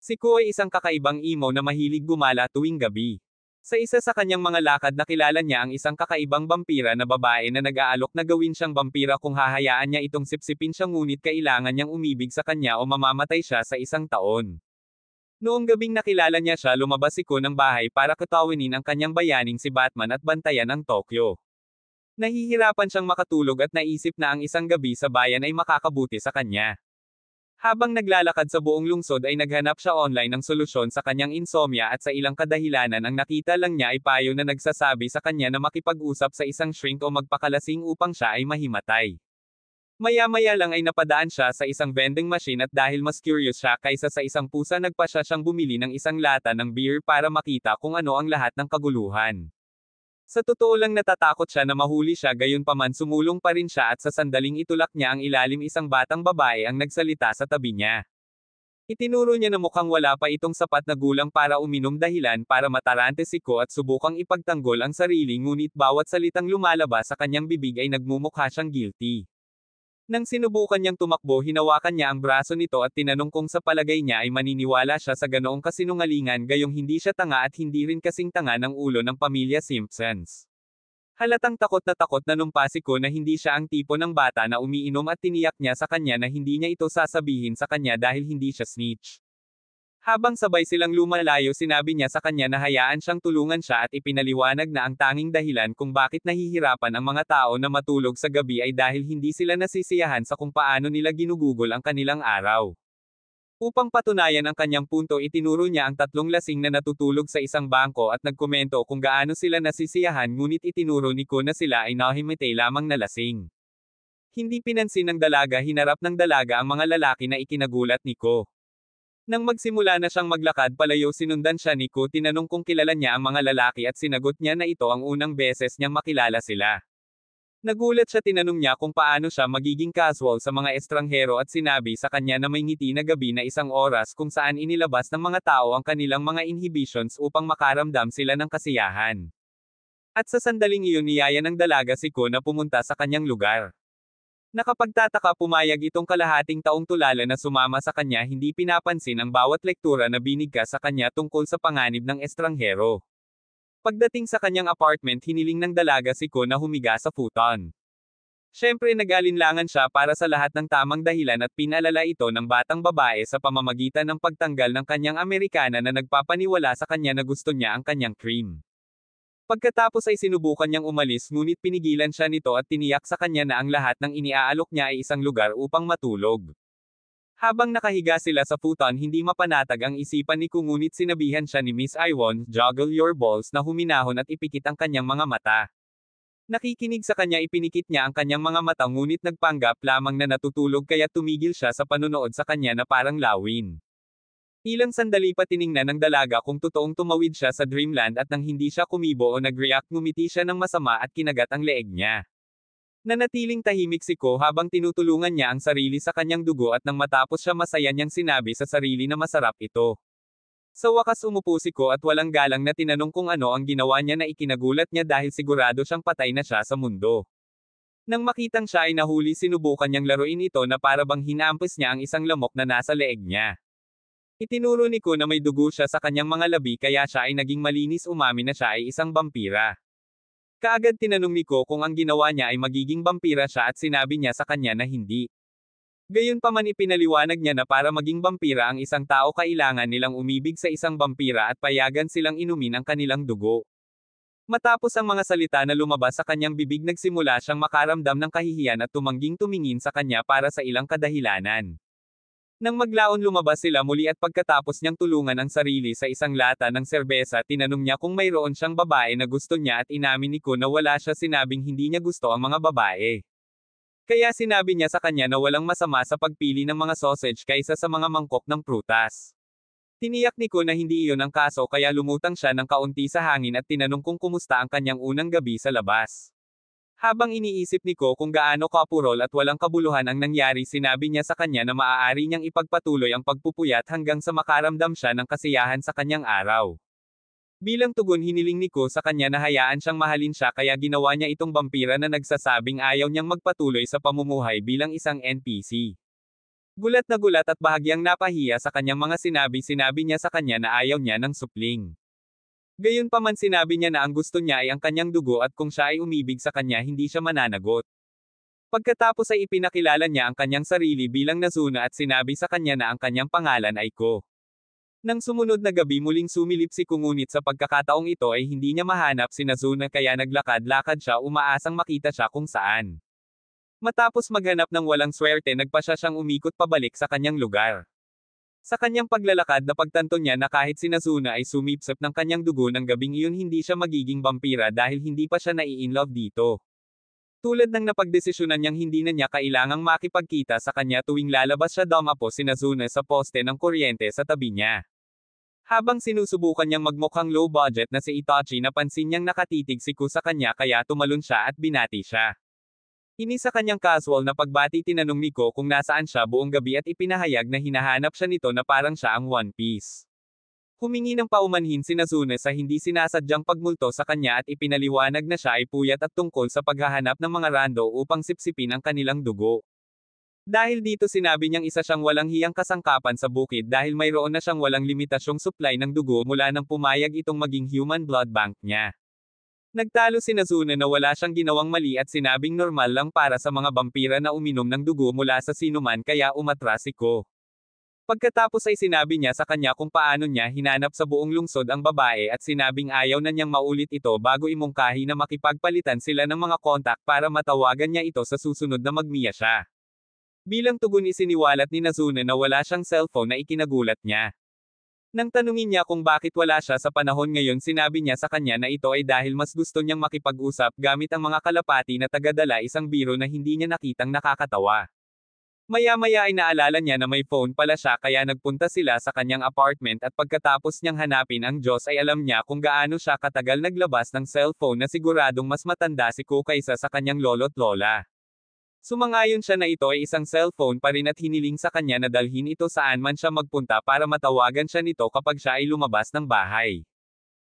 Si Ko ay isang kakaibang emo na mahilig gumala tuwing gabi. Sa isa sa kanyang mga lakad nakilala niya ang isang kakaibang vampira na babae na nag-aalok na gawin siyang vampira kung hahayaan niya itong sipsipin siya ngunit kailangan niyang umibig sa kanya o mamamatay siya sa isang taon. Noong gabing nakilala niya siya lumabas si Ko ng bahay para katawinin ang kanyang bayaning si Batman at bantayan ang Tokyo. Nahihirapan siyang makatulog at naisip na ang isang gabi sa bayan ay makakabuti sa kanya. Habang naglalakad sa buong lungsod ay naghanap siya online ng solusyon sa kanyang insomnia at sa ilang kadahilanan ang nakita lang niya ay payo na nagsasabi sa kanya na makipag-usap sa isang shrink o magpakalasing upang siya ay mahimatay. Maya-maya lang ay napadaan siya sa isang vending machine at dahil mas curious siya kaysa sa isang pusa nagpasya siyang bumili ng isang lata ng beer para makita kung ano ang lahat ng kaguluhan. Sa totoo lang natatakot siya na mahuli siya gayunpaman sumulong pa rin siya at sa sandaling itulak niya ang ilalim isang batang babae ang nagsalita sa tabi niya. Itinuro niya na mukhang wala pa itong sapat na gulang para uminom dahilan para matarante si Ko at subukang ipagtanggol ang sarili ngunit bawat salitang lumalabas sa kanyang bibig ay nagmumukha siyang guilty. Nang sinubukan niyang tumakbo hinawakan niya ang braso nito at tinanong kung sa palagay niya ay maniniwala siya sa ganoong kasinungalingan gayong hindi siya tanga at hindi rin kasing tanga ng ulo ng pamilya Simpsons. Halatang takot na numpa si Ko na hindi siya ang tipo ng bata na umiinom at tiniyak niya sa kanya na hindi niya ito sasabihin sa kanya dahil hindi siya snitch. Habang sabay silang lumalayo sinabi niya sa kanya na hayaan siyang tulungan siya at ipinaliwanag na ang tanging dahilan kung bakit nahihirapan ang mga tao na matulog sa gabi ay dahil hindi sila nasisiyahan sa kung paano nila ginugugol ang kanilang araw. Upang patunayan ang kanyang punto itinuro niya ang tatlong lasing na natutulog sa isang bangko at nagkomento kung gaano sila nasisiyahan ngunit itinuro ni Ko na sila ay nahimatay lamang na lasing. Hindi pinansin ng dalaga hinarap ng dalaga ang mga lalaki na ikinagulat ni Ko. Nang magsimula na siyang maglakad palayo sinundan siya ni Ko tinanong kung kilala niya ang mga lalaki at sinagot niya na ito ang unang beses niyang makilala sila. Nagulat siya tinanong niya kung paano siya magiging casual sa mga estranghero at sinabi sa kanya na may ngiti na gabi na isang oras kung saan inilabas ng mga tao ang kanilang mga inhibitions upang makaramdam sila ng kasiyahan. At sa sandaling iyon niyaya ng dalaga si Ko na pumunta sa kanyang lugar. Nakapagtataka pumayag itong kalahating taong tulala na sumama sa kanya hindi pinapansin ang bawat lektura na binigkas sa kanya tungkol sa panganib ng estranghero. Pagdating sa kanyang apartment hiniling ng dalaga si Ko na humiga sa futon. Siyempre nag-alinlangan siya para sa lahat ng tamang dahilan at pinalala ito ng batang babae sa pamamagitan ng pagtanggal ng kanyang Amerikana na nagpapaniwala sa kanya na gusto niya ang kanyang cream. Pagkatapos ay sinubukan niyang umalis ngunit pinigilan siya nito at tiniyak sa kanya na ang lahat ng iniaalok niya ay isang lugar upang matulog. Habang nakahiga sila sa futon hindi mapanatag ang isipan ni Ko ngunit sinabihan siya ni Miss Iwon, juggle your balls na huminahon at ipikit ang kanyang mga mata. Nakikinig sa kanya ipinikit niya ang kanyang mga mata ngunit nagpanggap lamang na natutulog kaya tumigil siya sa panunood sa kanya na parang lawin. Ilang sandali pa tiningnan ng dalaga kung totoong tumawid siya sa dreamland at nang hindi siya kumibo o nag-react ngumiti siya ng masama at kinagat ang leeg niya. Nanatiling tahimik si Ko habang tinutulungan niya ang sarili sa kanyang dugo at nang matapos siya masaya niyang sinabi sa sarili na masarap ito. Sa wakas umupo si Ko at walang galang na tinanong kung ano ang ginawa niya na ikinagulat niya dahil sigurado siyang patay na siya sa mundo. Nang makitang siya ay nahuli sinubukan niyang laruin ito na para bang hinampis niya ang isang lamok na nasa leeg niya. Itinuro ni Ko na may dugo siya sa kanyang mga labi kaya siya ay naging malinis umamin na siya ay isang vampira. Kaagad tinanong ni Ko kung ang ginawa niya ay magiging vampira siya at sinabi niya sa kanya na hindi. Gayunpaman ipinaliwanag niya na para maging vampira ang isang tao kailangan nilang umibig sa isang vampira at payagan silang inumin ang kanilang dugo. Matapos ang mga salita na lumabas sa kanyang bibig nagsimula siyang makaramdam ng kahihiyan at tumangging tumingin sa kanya para sa ilang kadahilanan. Nang maglaon lumabas sila muli at pagkatapos niyang tulungan ang sarili sa isang lata ng serbesa tinanong niya kung mayroon siyang babae na gusto niya at inamin ni Ko na wala siya sinabing hindi niya gusto ang mga babae. Kaya sinabi niya sa kanya na walang masama sa pagpili ng mga sausage kaysa sa mga mangkok ng prutas. Tiniyak ni Ko na hindi iyon ang kaso kaya lumutang siya ng kaunti sa hangin at tinanong kung kumusta ang kanyang unang gabi sa labas. Habang iniisip ni Ko kung gaano kapurol at walang kabuluhan ang nangyari sinabi niya sa kanya na maaari niyang ipagpatuloy ang pagpupuyat hanggang sa makaramdam siya ng kasiyahan sa kanyang araw. Bilang tugon hiniling ni Ko sa kanya na hayaan siyang mahalin siya kaya ginawa niya itong vampira na nagsasabing ayaw niyang magpatuloy sa pamumuhay bilang isang NPC. Gulat na gulat at bahagyang napahiya sa kanyang mga sinabi niya sa kanya na ayaw niya ng supling. Gayunpaman sinabi niya na ang gusto niya ay ang kanyang dugo at kung siya ay umibig sa kanya hindi siya mananagot. Pagkatapos ay ipinakilala niya ang kanyang sarili bilang Nazuna at sinabi sa kanya na ang kanyang pangalan ay Ko. Nang sumunod na gabi muling sumilip si Ko ngunit sa pagkakataong ito ay hindi niya mahanap si Nazuna kaya naglakad-lakad siya umaasang makita siya kung saan. Matapos maghanap ng walang swerte nagpa siyang umikot pabalik sa kanyang lugar. Sa kanyang paglalakad napagtanto niya na kahit si Nazuna ay sumipsip ng kanyang dugo ng gabing iyon hindi siya magiging vampira dahil hindi pa siya nai-inlove dito. Tulad ng napagdesisyonan niyang hindi na niya kailangang makipagkita sa kanya tuwing lalabas siya dumapo si Nazuna sa poste ng kuryente sa tabi niya. Habang sinusubukan niyang magmukhang low budget na si Itachi napansin niyang nakatitig si Ko sa kanya kaya tumalon siya at binati siya. Ini sa kanyang casual na pagbati tinanong ni Ko kung nasaan siya buong gabi at ipinahayag na hinahanap siya nito na parang siya ang One Piece. Humingi ng paumanhin si Nazuna sa hindi sinasadyang pagmulto sa kanya at ipinaliwanag na siya ay puyat at tungkol sa paghahanap ng mga rando upang sipsipin ang kanilang dugo. Dahil dito sinabi niyang isa siyang walang hiyang kasangkapan sa bukid dahil mayroon na siyang walang limitasyong supply ng dugo mula nang pumayag itong maging human blood bank niya. Nagtalo si Nazuna na wala siyang ginawang mali at sinabing normal lang para sa mga vampira na uminom ng dugo mula sa sinuman kaya umatras si Ko. Pagkatapos ay sinabi niya sa kanya kung paano niya hinanap sa buong lungsod ang babae at sinabing ayaw na niyang maulit ito bago imungkahi na makipagpalitan sila ng mga kontak para matawagan niya ito sa susunod na magmiya siya. Bilang tugon isiniwalat ni Nazuna na wala siyang cellphone na ikinagulat niya. Nang tanungin niya kung bakit wala siya sa panahon ngayon sinabi niya sa kanya na ito ay dahil mas gusto niyang makipag-usap gamit ang mga kalapati na tagadala isang biro na hindi niya nakitang nakakatawa. Maya-maya ay naalala niya na may phone pala siya kaya nagpunta sila sa kanyang apartment at pagkatapos niyang hanapin ang Diyos ay alam niya kung gaano siya katagal naglabas ng cellphone na siguradong mas matanda si Ko kaysa sa kanyang lolo't lola. Sumangayon siya na ito ay isang cellphone pa rin at hiniling sa kanya na dalhin ito saan man siya magpunta para matawagan siya nito kapag siya ay lumabas ng bahay.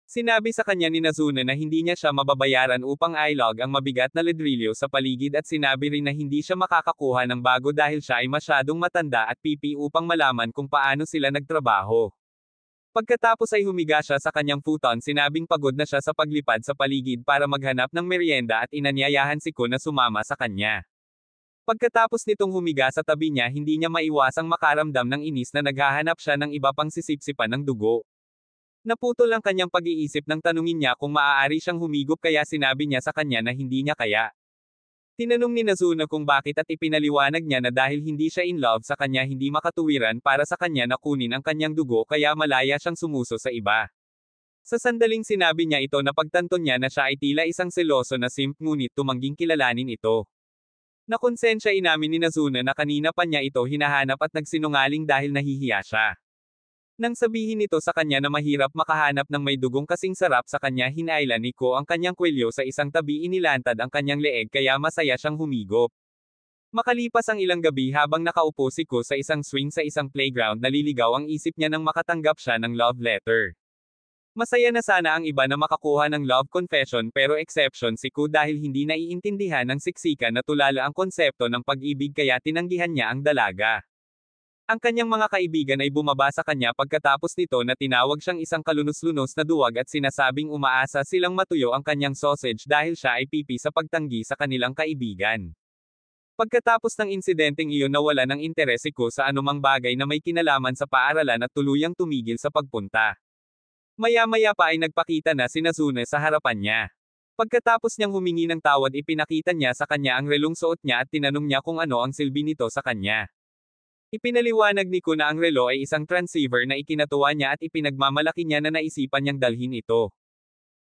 Sinabi sa kanya ni Nazuna na hindi niya siya mababayaran upang ilog ang mabigat na ledrilyo sa paligid at sinabi rin na hindi siya makakakuha ng bago dahil siya ay masyadong matanda at pipi upang malaman kung paano sila nagtrabaho. Pagkatapos ay humiga siya sa kanyang futon sinabing pagod na siya sa paglipad sa paligid para maghanap ng merienda at inanyayahan si Ko na sumama sa kanya. Pagkatapos nitong humiga sa tabi niya hindi niya maiwasang makaramdam ng inis na naghahanap siya ng iba pang sisipsipan ng dugo. Naputol ang kanyang pag-iisip nang tanungin niya kung maaari siyang humigop kaya sinabi niya sa kanya na hindi niya kaya. Tinanong ni Nazuna kung bakit at ipinaliwanag niya na dahil hindi siya in love sa kanya hindi makatuwiran para sa kanya na kunin ang kanyang dugo kaya malaya siyang sumuso sa iba. Sa sandaling sinabi niya ito napagtanto niya na siya ay tila isang seloso na simp ngunit tumangging kilalanin ito. Nakonsensya inamin ni Nazuna na kanina pa niya ito hinahanap at nagsinungaling dahil nahihiya siya. Nang sabihin nito sa kanya na mahirap makahanap ng may dugong kasing sarap sa kanya hinailan ni Ko ang kanyang kwelyo sa isang tabi inilantad ang kanyang leeg kaya masaya siyang humigop. Makalipas ang ilang gabi habang nakaupo si Ko sa isang swing sa isang playground naliligaw ang isip niya nang makatanggap siya ng love letter. Masaya na sana ang iba na makakuha ng love confession pero exception si Ko dahil hindi naiintindihan ng siksikan na tulala ang konsepto ng pag-ibig kaya tinanggihan niya ang dalaga. Ang kanyang mga kaibigan ay bumaba sa kanya pagkatapos nito na tinawag siyang isang kalunos-lunos na duwag at sinasabing umaasa silang matuyo ang kanyang sausage dahil siya ay pipi sa pagtanggi sa kanilang kaibigan. Pagkatapos ng insidenteng iyon nawala ng interes si Ko sa anumang bagay na may kinalaman sa paaralan at tuluyang tumigil sa pagpunta. Maya-maya pa ay nagpakita na si Nazuna sa harapan niya. Pagkatapos niyang humingi ng tawad ipinakita niya sa kanya ang relong suot niya at tinanong niya kung ano ang silbi nito sa kanya. Ipinaliwanag ni Ko na ang relo ay isang transceiver na ikinatuwa niya at ipinagmamalaki niya na naisipan niyang dalhin ito.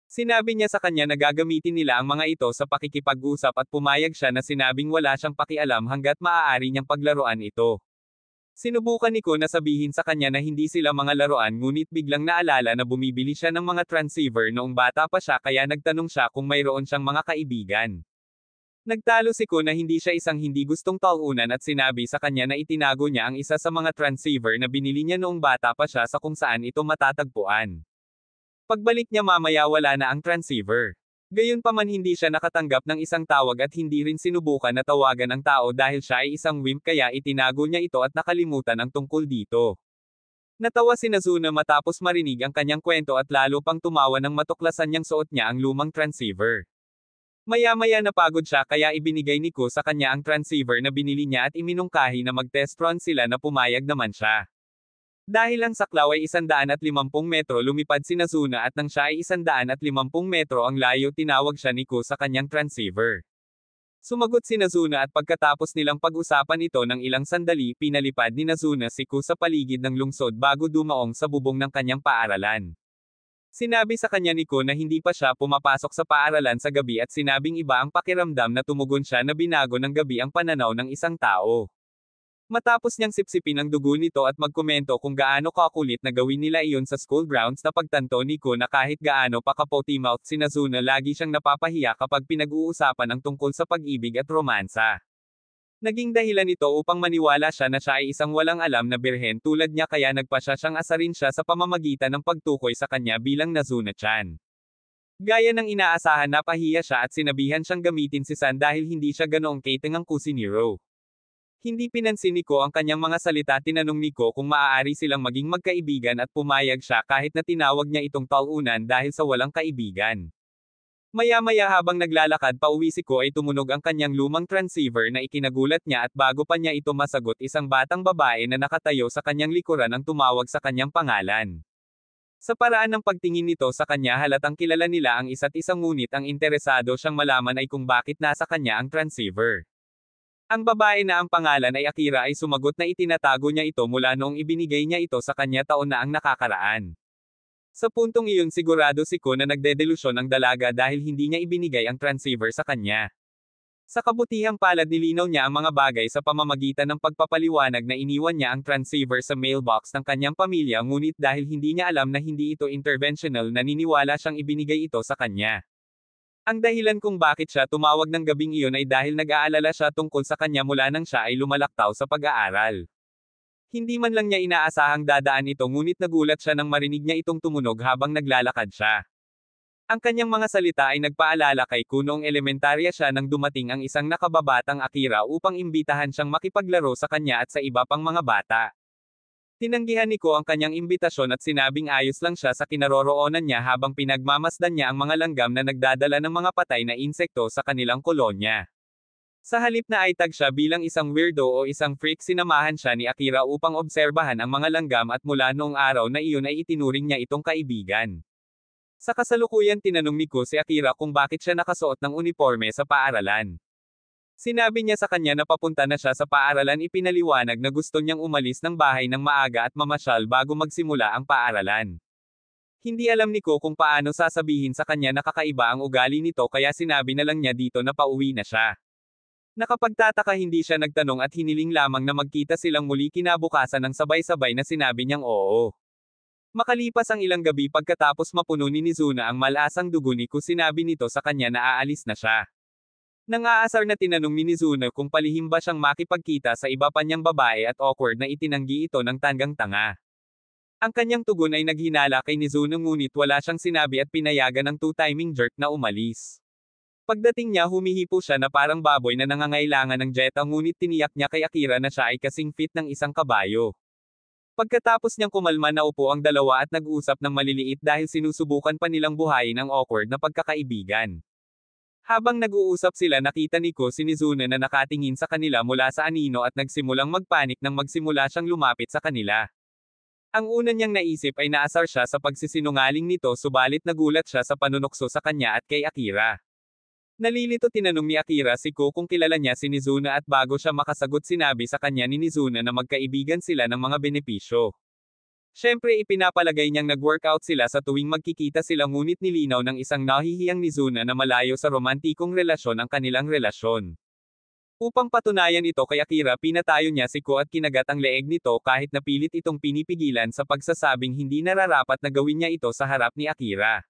Sinabi niya sa kanya na gagamitin nila ang mga ito sa pakikipag-usap at pumayag siya na sinabing wala siyang pakialam hanggat maaari niyang paglaruan ito. Sinubukan ni Ko na sabihin sa kanya na hindi sila mga laruan ngunit biglang naalala na bumibili siya ng mga transceiver noong bata pa siya kaya nagtanong siya kung mayroon siyang mga kaibigan. Nagtalo si Ko na hindi siya isang hindi gustong taunan at sinabi sa kanya na itinago niya ang isa sa mga transceiver na binili niya noong bata pa siya sa kung saan ito matatagpuan. Pagbalik niya mamaya wala na ang transceiver. Gayunpaman hindi siya nakatanggap ng isang tawag at hindi rin sinubukan na tawagan ang tao dahil siya ay isang wimp kaya itinago niya ito at nakalimutan ang tungkol dito. Natawa si Nazuna matapos marinig ang kanyang kwento at lalo pang tumawa nang matuklasan niyang suot niya ang lumang transceiver. Maya-maya napagod siya kaya ibinigay ni Ko sa kanya ang transceiver na binili niya at iminungkahi na mag-test run sila na pumayag naman siya. Dahil ang saklaw ay 150 metro lumipad si Nazuna at nang siya ay 150 metro ang layo tinawag siya ni Ko sa kanyang transceiver. Sumagot si Nazuna at pagkatapos nilang pag-usapan ito ng ilang sandali pinalipad ni Nazuna si Ko sa paligid ng lungsod bago dumaong sa bubong ng kanyang paaralan. Sinabi sa kanya ni Ko na hindi pa siya pumapasok sa paaralan sa gabi at sinabing iba ang pakiramdam na tumugon siya na binago ng gabi ang pananaw ng isang tao. Matapos niyang sipsipin ang dugo nito at magkomento kung gaano kakulit na gawin nila iyon sa school grounds na pagtanto ni Ko na kahit gaano pa ka-potty-mouth si Nazuna lagi siyang napapahiya kapag pinag-uusapan ang tungkol sa pag-ibig at romansa. Naging dahilan ito upang maniwala siya na siya ay isang walang alam na birhen tulad niya kaya nagpasya siyang asarin siya sa pamamagitan ng pagtukoy sa kanya bilang Nazuna-chan. Gaya ng inaasahan napahiya siya at sinabihan siyang gamitin si San dahil hindi siya ganoong katingang kusinero. Hindi pinansin ni Ko ang kanyang mga salita tinanong ni Ko kung maaari silang maging magkaibigan at pumayag siya kahit na tinawag niya itong talunan dahil sa walang kaibigan. Maya-maya habang naglalakad pauwi si Ko ay tumunog ang kanyang lumang transceiver na ikinagulat niya at bago pa niya ito masagot isang batang babae na nakatayo sa kanyang likuran ang tumawag sa kanyang pangalan. Sa paraan ng pagtingin nito sa kanya halatang kilala nila ang isa't isa ngunit ang interesado siyang malaman ay kung bakit nasa kanya ang transceiver. Ang babae na ang pangalan ay Akira ay sumagot na itinatago niya ito mula noong ibinigay niya ito sa kanya taon na ang nakakaraan. Sa puntong iyon sigurado si Ko na nagdedelusyon ang dalaga dahil hindi niya ibinigay ang transceiver sa kanya. Sa kabutihang palad nilinaw niya ang mga bagay sa pamamagitan ng pagpapaliwanag na iniwan niya ang transceiver sa mailbox ng kanyang pamilya ngunit dahil hindi niya alam na hindi ito interventional naniniwala siyang ibinigay ito sa kanya. Ang dahilan kung bakit siya tumawag ng gabing iyon ay dahil nag-aalala siya tungkol sa kanya mula nang siya ay lumalaktaw sa pag-aaral. Hindi man lang niya inaasahang dadaan ito ngunit nagulat siya nang marinig niya itong tumunog habang naglalakad siya. Ang kanyang mga salita ay nagpaalala kay Ko noong elementarya siya nang dumating ang isang nakababatang Akira upang imbitahan siyang makipaglaro sa kanya at sa iba pang mga bata. Tinanggihan ni Ko ang kanyang imbitasyon at sinabing ayos lang siya sa kinaroroonan niya habang pinagmamasdan niya ang mga langgam na nagdadala ng mga patay na insekto sa kanilang kolonya. Sa halip na aitag siya bilang isang weirdo o isang freak sinamahan siya ni Akira upang obserbahan ang mga langgam at mula noong araw na iyon ay itinuring niya itong kaibigan. Sa kasalukuyan tinanong ni Ko si Akira kung bakit siya nakasuot ng uniforme sa paaralan. Sinabi niya sa kanya na papunta na siya sa paaralan ipinaliwanag na gusto niyang umalis ng bahay ng maaga at mamasyal bago magsimula ang paaralan. Hindi alam ni Ko kung paano sasabihin sa kanya na kakaiba ang ugali nito kaya sinabi na lang niya dito na pauwi na siya. Nakapagtataka hindi siya nagtanong at hiniling lamang na magkita silang muli kinabukasan ng sabay-sabay na sinabi niyang oo. Makalipas ang ilang gabi pagkatapos mapuno ni Nizuna ang malasang dugo ni Ko sinabi nito sa kanya na aalis na siya. Nang aasar na tinanong ni Nizuna kung palihim ba siyang makipagkita sa iba pa niyang babae at awkward na itinanggi ito ng tanggang tanga. Ang kanyang tugon ay naghinala kay Nizuna ngunit wala siyang sinabi at pinayagan ng two-timing jerk na umalis. Pagdating niya humihipo siya na parang baboy na nangangailangan ng jeta ngunit tiniyak niya kay Akira na siya ay kasing fit ng isang kabayo. Pagkatapos niyang kumalma naupo ang dalawa at nag-usap ng maliliit dahil sinusubukan pa nilang buhayin ang awkward na pagkakaibigan. Habang nag-uusap sila nakita ni Ko si Nizuna na nakatingin sa kanila mula sa anino at nagsimulang magpanik nang magsimula siyang lumapit sa kanila. Ang una niyang naisip ay naasar siya sa pagsisinungaling nito subalit nagulat siya sa panunukso sa kanya at kay Akira. Nalilito tinanong ni Akira si Ko kung kilala niya si Nizuna at bago siya makasagot sinabi sa kanya ni Nizuna na magkaibigan sila ng mga benepisyo. Siyempre ipinapalagay niyang nag-workout sila sa tuwing magkikita sila ngunit nilinaw ng isang nahihiyang Nizuna na malayo sa romantikong relasyon ang kanilang relasyon. Upang patunayan ito kay Akira pinatayo niya si Ko at kinagat ang leeg nito kahit napilit itong pinipigilan sa pagsasabing hindi nararapat na gawin niya ito sa harap ni Akira.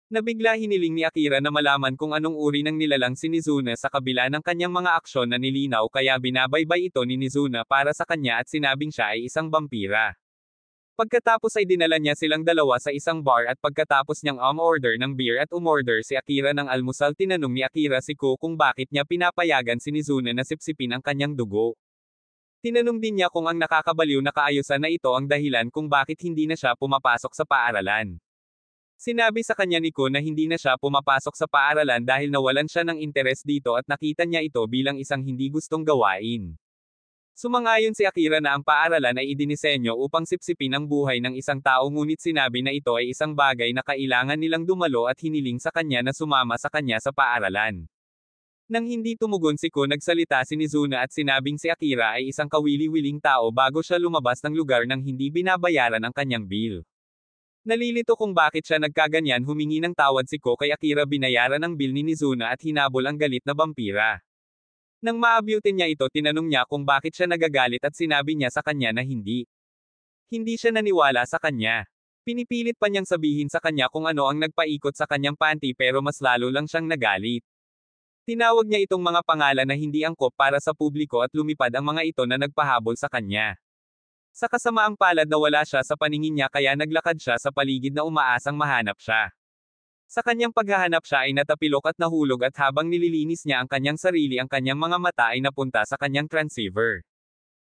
Nabigla hiniling ni Akira na malaman kung anong uri ng nilalang si Nizuna sa kabila ng kanyang mga aksyon na nilinaw kaya binabaybay ito ni Nizuna para sa kanya at sinabing siya ay isang bampira. Pagkatapos ay dinala niya silang dalawa sa isang bar at pagkatapos niyang order ng beer at umorder si Akira ng almusal tinanong ni Akira si Ko kung bakit niya pinapayagan si Mizuna na sipsipin ang kanyang dugo. Tinanong din niya kung ang nakakabaliw na kaayusan na ito ang dahilan kung bakit hindi na siya pumapasok sa paaralan. Sinabi sa kanya ni Ko na hindi na siya pumapasok sa paaralan dahil nawalan siya ng interes dito at nakita niya ito bilang isang hindi gustong gawain. Sumangayon si Akira na ang paaralan ay idinisenyo upang sipsipin ang buhay ng isang tao ngunit sinabi na ito ay isang bagay na kailangan nilang dumalo at hiniling sa kanya na sumama sa kanya sa paaralan. Nang hindi tumugon si Ko nagsalita si Mizuna at sinabing si Akira ay isang kawili-wiling tao bago siya lumabas ng lugar nang hindi binabayaran ang kanyang bill. Nalilito kung bakit siya nagkaganyan humingi ng tawad si Ko kay Akira binayaran ang bill ni Mizuna at hinabol ang galit na vampira. Nang maabutin niya ito tinanong niya kung bakit siya nagagalit at sinabi niya sa kanya na hindi. Hindi siya naniwala sa kanya. Pinipilit pa niyang sabihin sa kanya kung ano ang nagpaikot sa kanyang panty pero mas lalo lang siyang nagalit. Tinawag niya itong mga pangalan na hindi angkop para sa publiko at lumipad ang mga ito na nagpahabol sa kanya. Sa kasamaang palad na wala siya sa paningin niya kaya naglakad siya sa paligid na umaasang mahanap siya. Sa kanyang paghahanap siya ay natapilok at nahulog at habang nililinis niya ang kanyang sarili ang kanyang mga mata ay napunta sa kanyang transceiver.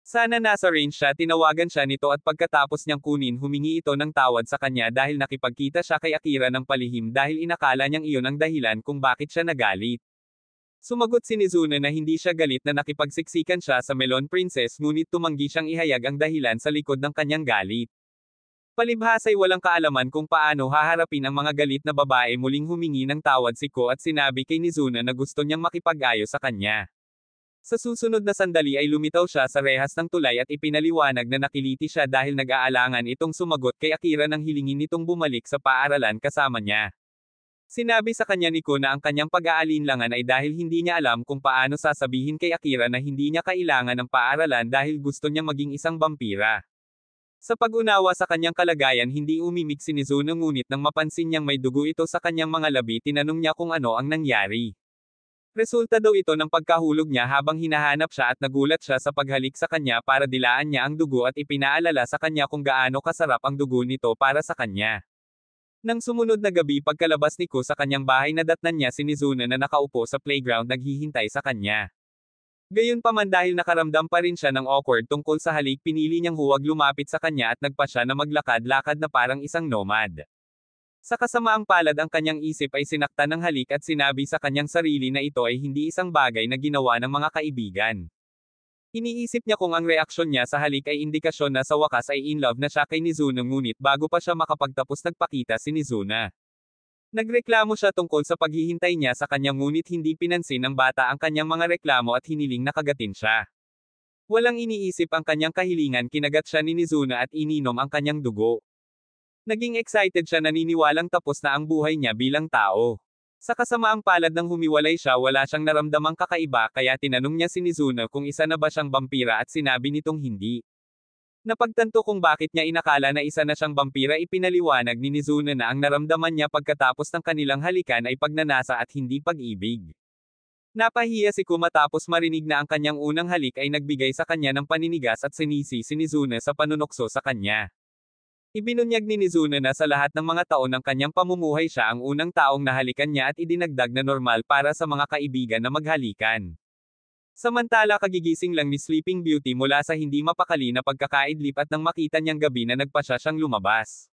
Sana nasa range siya tinawagan siya nito at pagkatapos niyang kunin humingi ito ng tawad sa kanya dahil nakipagkita siya kay Akira ng palihim dahil inakala niyang iyon ang dahilan kung bakit siya nagalit. Sumagot si Mizuna na hindi siya galit na nakipagsiksikan siya sa Melon Princess ngunit tumanggi siyang ihayag ang dahilan sa likod ng kanyang galit. Palibhas ay walang kaalaman kung paano haharapin ang mga galit na babae muling humingi ng tawad si Ko at sinabi kay Mizuna na gusto niyang makipag-ayos sa kanya. Sa susunod na sandali ay lumitaw siya sa rehas ng tulay at ipinaliwanag na nakiliti siya dahil nag-aalangan itong sumagot kay Akira nang hilingin nitong bumalik sa paaralan kasama niya. Sinabi sa kanya ni Ko na ang kanyang pag-aalinlangan ay dahil hindi niya alam kung paano sasabihin kay Akira na hindi niya kailangan ng paaralan dahil gusto niya maging isang vampira. Sa pag-unawa sa kanyang kalagayan hindi umimik si Mizuna ngunit nang mapansin niyang may dugo ito sa kanyang mga labi tinanong niya kung ano ang nangyari. Resulta daw ito ng pagkahulog niya habang hinahanap siya at nagulat siya sa paghalik sa kanya para dilaan niya ang dugo at ipinaalala sa kanya kung gaano kasarap ang dugo nito para sa kanya. Nang sumunod na gabi pagkalabas ni Ko sa kanyang bahay nadatnan niya si Mizuna na nakaupo sa playground naghihintay sa kanya. Gayunpaman dahil nakaramdam pa rin siya ng awkward tungkol sa halik pinili niyang huwag lumapit sa kanya at nagpa siya na maglakad-lakad na parang isang nomad. Sa kasamaang palad ang kanyang isip ay sinaktan ng halik at sinabi sa kanyang sarili na ito ay hindi isang bagay na ginawa ng mga kaibigan. Iniisip niya kung ang reaksyon niya sa halik ay indikasyon na sa wakas ay in love na siya kay Mizuna ngunit bago pa siya makapagtapos nagpakita si Mizuna. Nagreklamo siya tungkol sa paghihintay niya sa kanya ngunit hindi pinansin ng bata ang kanyang mga reklamo at hiniling na kagatin siya. Walang iniisip ang kanyang kahilingan kinagat siya ni Mizuna at ininom ang kanyang dugo. Naging excited siya naniniwalang tapos na ang buhay niya bilang tao. Sa kasamaang palad ng humiwalay siya wala siyang naramdamang kakaiba kaya tinanong niya si Mizuna kung isa na ba siyang vampira at sinabi nitong hindi. Napagtanto kung bakit niya inakala na isa na siyang vampira ipinaliwanag ni Mizuna na ang naramdaman niya pagkatapos ng kanilang halikan ay pagnanasa at hindi pag-ibig. Napahiya si Ko matapos marinig na ang kanyang unang halik ay nagbigay sa kanya ng paninigas at sinisi si Mizuna sa panunokso sa kanya. Ibinunyag ni Mizuna na sa lahat ng mga taon ng kanyang pamumuhay siya ang unang taong nahalikan niya at idinagdag na normal para sa mga kaibigan na maghalikan. Samantala kagigising lang ni Sleeping Beauty mula sa hindi mapakali na pagkakaidlip at nang makita niyang gabi na nagpasya siyang lumabas.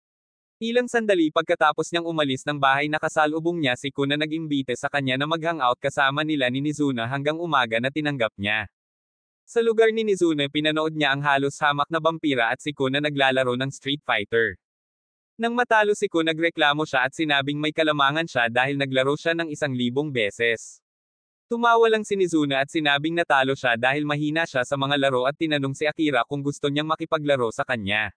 Ilang sandali pagkatapos niyang umalis ng bahay nakasalubong niya si Ko na nag-imbite sa kanya na mag-hangout kasama nila ni Mizuna hanggang umaga na tinanggap niya. Sa lugar ni Mizuna pinanood niya ang halos hamak na vampira at si Ko na naglalaro ng Street Fighter. Nang matalo si Ko nagreklamo siya at sinabing may kalamangan siya dahil naglaro siya ng 1,000 beses. Tumawa lang si Mizuna at sinabing natalo siya dahil mahina siya sa mga laro at tinanong si Akira kung gusto niyang makipaglaro sa kanya.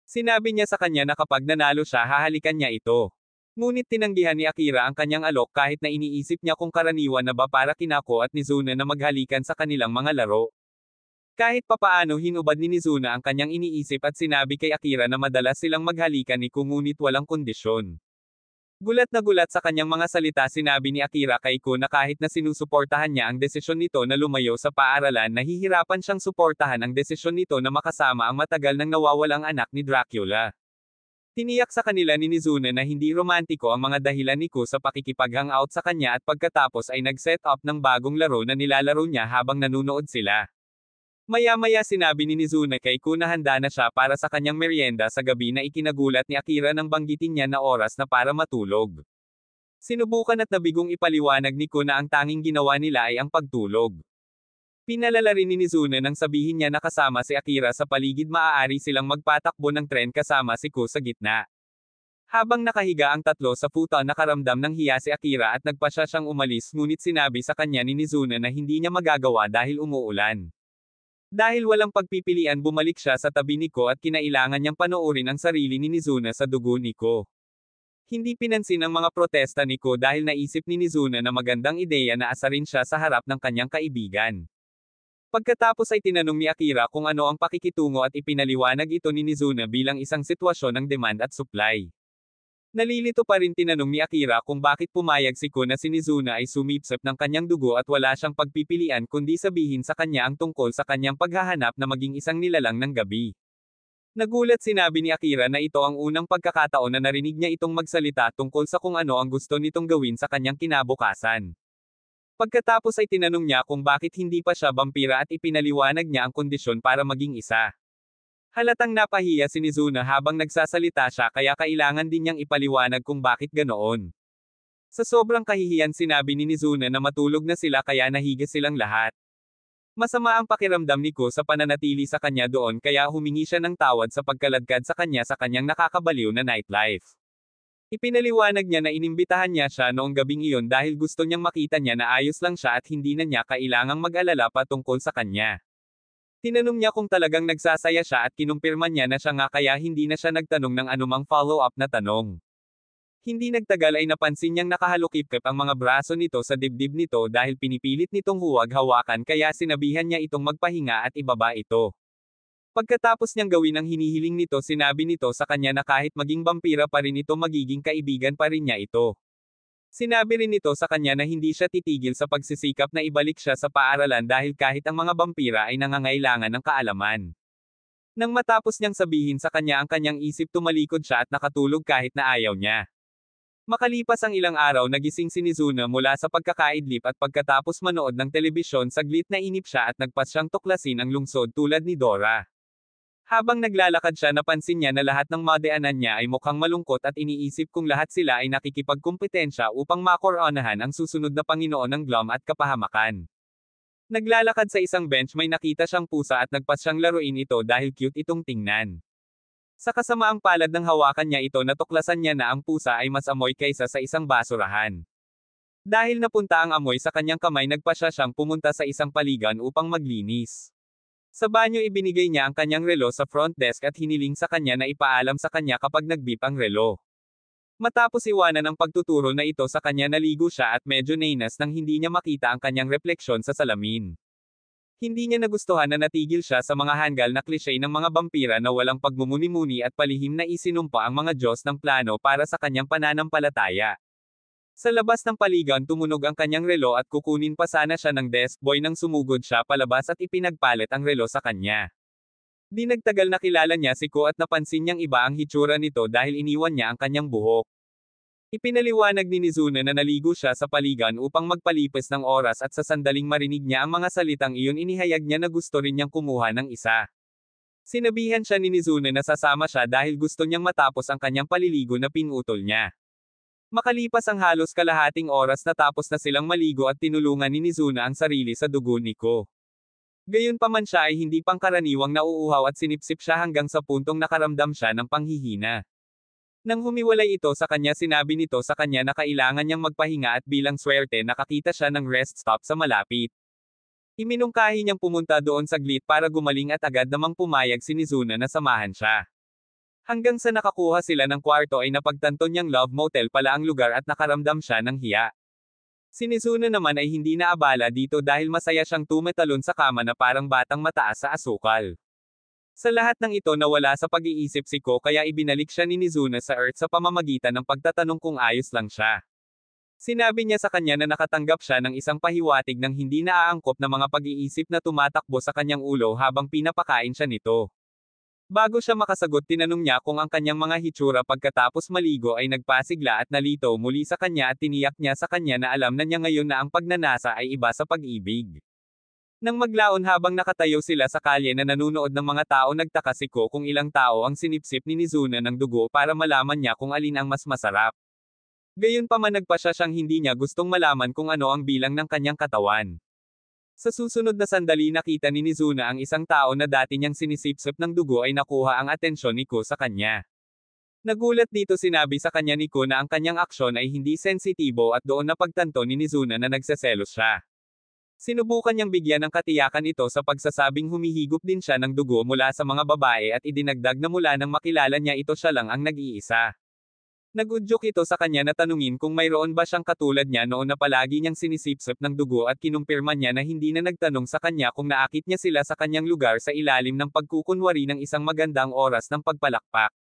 Sinabi niya sa kanya na kapag nanalo siya hahalikan niya ito. Ngunit tinanggihan ni Akira ang kanyang alok kahit na iniisip niya kung karaniwan na ba para kina Ko at Mizuna na maghalikan sa kanilang mga laro. Kahit papaano hinubad ni Mizuna ang kanyang iniisip at sinabi kay Akira na madalas silang maghalikan ni Ko ngunit walang kondisyon. Gulat na gulat sa kanyang mga salita sinabi ni Akira kay Ko na kahit na sinusuportahan niya ang desisyon nito na lumayo sa paaralan nahihirapan siyang suportahan ang desisyon nito na makasama ang matagal nang nawawalang anak ni Dracula. Tiniyak sa kanila ni Mizuna na hindi romantiko ang mga dahilan ni Ko sa pakikipag-hangout sa kanya at pagkatapos ay nag-set up ng bagong laro na nilalaro niya habang nanunood sila. Maya-maya sinabi ni Mizuna kay Ko na handa na siya para sa kanyang merienda sa gabi na ikinagulat ni Akira nang banggitin niya na oras na para matulog. Sinubukan at nabigong ipaliwanag ni Ko na ang tanging ginawa nila ay ang pagtulog. Pinalala rin ni Mizuna nang sabihin niya na kasama si Akira sa paligid maaari silang magpatakbo ng tren kasama si Ko sa gitna. Habang nakahiga ang tatlo sa futon nakaramdam ng hiya si Akira at nagpasya siyang umalis ngunit sinabi sa kanya ni Mizuna na hindi niya magagawa dahil umuulan. Dahil walang pagpipilian bumalik siya sa tabi ni Ko at kinailangan niyang panoorin ang sarili ni Mizuna sa dugo ni Ko. Hindi pinansin ang mga protesta ni Ko dahil naisip ni Mizuna na magandang ideya na asarin siya sa harap ng kanyang kaibigan. Pagkatapos ay tinanong ni Akira kung ano ang pakikitungo at ipinaliwanag ito ni Mizuna bilang isang sitwasyon ng demand at supply. Nalilito pa rin tinanong ni Akira kung bakit pumayag si Ko na si Mizuna ay sumipsip ng kanyang dugo at wala siyang pagpipilian kundi sabihin sa kanya ang tungkol sa kanyang paghahanap na maging isang nilalang ng gabi. Nagulat sinabi ni Akira na ito ang unang pagkakataon na narinig niya itong magsalita tungkol sa kung ano ang gusto nitong gawin sa kanyang kinabukasan. Pagkatapos ay tinanong niya kung bakit hindi pa siya vampira at ipinaliwanag niya ang kondisyon para maging isa. Halatang napahiya si Mizuna habang nagsasalita siya kaya kailangan din niyang ipaliwanag kung bakit ganoon. Sa sobrang kahihiyan sinabi ni Mizuna na matulog na sila kaya nahiga silang lahat. Masama ang pakiramdam ni Ko sa pananatili sa kanya doon kaya humingi siya ng tawad sa pagkaladkad sa kanyang nakakabaliw na nightlife. Ipinaliwanag niya na inimbitahan niya siya noong gabing iyon dahil gusto niyang makita niya na ayos lang siya at hindi na niya kailangang mag-alala pa tungkol sa kanya. Tinanong niya kung talagang nagsasaya siya at kinumpirman niya na siya nga kaya hindi na siya nagtanong ng anumang follow-up na tanong. Hindi nagtagal ay napansin niyang nakahalukip-kip ang mga braso nito sa dibdib nito dahil pinipilit nitong huwag hawakan kaya sinabihan niya itong magpahinga at ibaba ito. Pagkatapos niyang gawin ang hinihiling nito sinabi nito sa kanya na kahit maging vampira pa rin ito magiging kaibigan pa rin niya ito. Sinabi rin nito sa kanya na hindi siya titigil sa pagsisikap na ibalik siya sa paaralan dahil kahit ang mga vampira ay nangangailangan ng kaalaman. Nang matapos niyang sabihin sa kanya ang kanyang isip tumalikod siya at nakatulog kahit na ayaw niya. Makalipas ang ilang araw nagising si Mizuna mula sa pagkakaidlip at pagkatapos manood ng telebisyon saglit na inip siya at nagpas siyang tuklasin ang lungsod tulad ni Dora. Habang naglalakad siya napansin niya na lahat ng madaanan niya ay mukhang malungkot at iniisip kung lahat sila ay nakikipagkumpetensya upang makoronahan ang susunod na Panginoon ng Glum at kapahamakan. Naglalakad sa isang bench may nakita siyang pusa at nagpas siyang laruin ito dahil cute itong tingnan. Sa kasamaang palad ng hawakan niya ito natuklasan niya na ang pusa ay mas amoy kaysa sa isang basurahan. Dahil napunta ang amoy sa kanyang kamay nagpasya siyang pumunta sa isang paligan upang maglinis. Sa banyo ibinigay niya ang kanyang relo sa front desk at hiniling sa kanya na ipaalam sa kanya kapag nag-beep ang relo. Matapos iwanan ang pagtuturo na ito sa kanya naligo siya at medyo nainas nang hindi niya makita ang kanyang refleksyon sa salamin. Hindi niya nagustuhan na natigil siya sa mga hanggal na klise ng mga vampira na walang pagmumuni-muni at palihim na isinumpa ang mga Diyos ng plano para sa kanyang pananampalataya. Sa labas ng paligan tumunog ang kanyang relo at kukunin pa sana siya ng desk boy nang sumugod siya palabas at ipinagpalit ang relo sa kanya. Di nagtagal nakilala niya si Ko at napansin niyang iba ang hitsura nito dahil iniwan niya ang kanyang buhok. Ipinaliwanag ni Mizuna na naligo siya sa paligan upang magpalipas ng oras at sa sandaling marinig niya ang mga salitang iyon inihayag niya na gusto rin niyang kumuha ng isa. Sinabihan siya ni Mizuna na sasama siya dahil gusto niyang matapos ang kanyang paliligo na pinutol niya. Makalipas ang halos kalahating oras natapos na silang maligo at tinulungan ni Mizuna ang sarili sa dugo ni Ko. Gayunpaman siya ay hindi pangkaraniwang nauuhaw at sinipsip siya hanggang sa puntong nakaramdam siya ng panghihina. Nang humiwalay ito sa kanya sinabi nito sa kanya na kailangan niyang magpahinga at bilang swerte nakakita siya ng rest stop sa malapit. Iminungkahi niyang pumunta doon saglit para gumaling at agad namang pumayag si Mizuna na samahan siya. Hanggang sa nakakuha sila ng kwarto ay napagtanto niyang love motel pala ang lugar at nakaramdam siya ng hiya. Si Mizuna naman ay hindi naabala dito dahil masaya siyang tumetalon sa kama na parang batang mataas sa asukal. Sa lahat ng ito nawala sa pag-iisip si Ko kaya ibinalik siya ni Mizuna sa Earth sa pamamagitan ng pagtatanong kung ayos lang siya. Sinabi niya sa kanya na nakatanggap siya ng isang pahiwatig ng hindi naaangkop na mga pag-iisip na tumatakbo sa kanyang ulo habang pinapakain siya nito. Bago siya makasagot tinanong niya kung ang kanyang mga hitsura pagkatapos maligo ay nagpasigla at nalito muli sa kanya at tiniyak niya sa kanya na alam na niya ngayon na ang pagnanasa ay iba sa pag-ibig. Nang maglaon habang nakatayo sila sa kalye na nanunood ng mga tao nagtaka si Ko kung ilang tao ang sinipsip ni Mizuna ng dugo para malaman niya kung alin ang mas masarap. Gayunpaman nagpa siya siyang hindi niya gustong malaman kung ano ang bilang ng kanyang katawan. Sa susunod na sandali nakita ni Mizuna ang isang tao na dati niyang sinisipsip ng dugo ay nakuha ang atensyon ni Ko sa kanya. Nagulat dito sinabi sa kanya ni Ko na ang kanyang aksyon ay hindi sensitibo at doon napagtanto ni Mizuna na nagseselos siya. Sinubukan niyang bigyan ng katiyakan ito sa pagsasabing humihigop din siya ng dugo mula sa mga babae at idinagdag na mula nang makilala niya ito siya lang ang nag-iisa. Nagudyok ito sa kanya na tanungin kung mayroon ba siyang katulad niya noon na palagi niyang sinisipsip ng dugo at kinumpirma niya na hindi na nagtanong sa kanya kung naakit niya sila sa kanyang lugar sa ilalim ng pagkukunwari ng isang magandang oras ng pagpalakpak.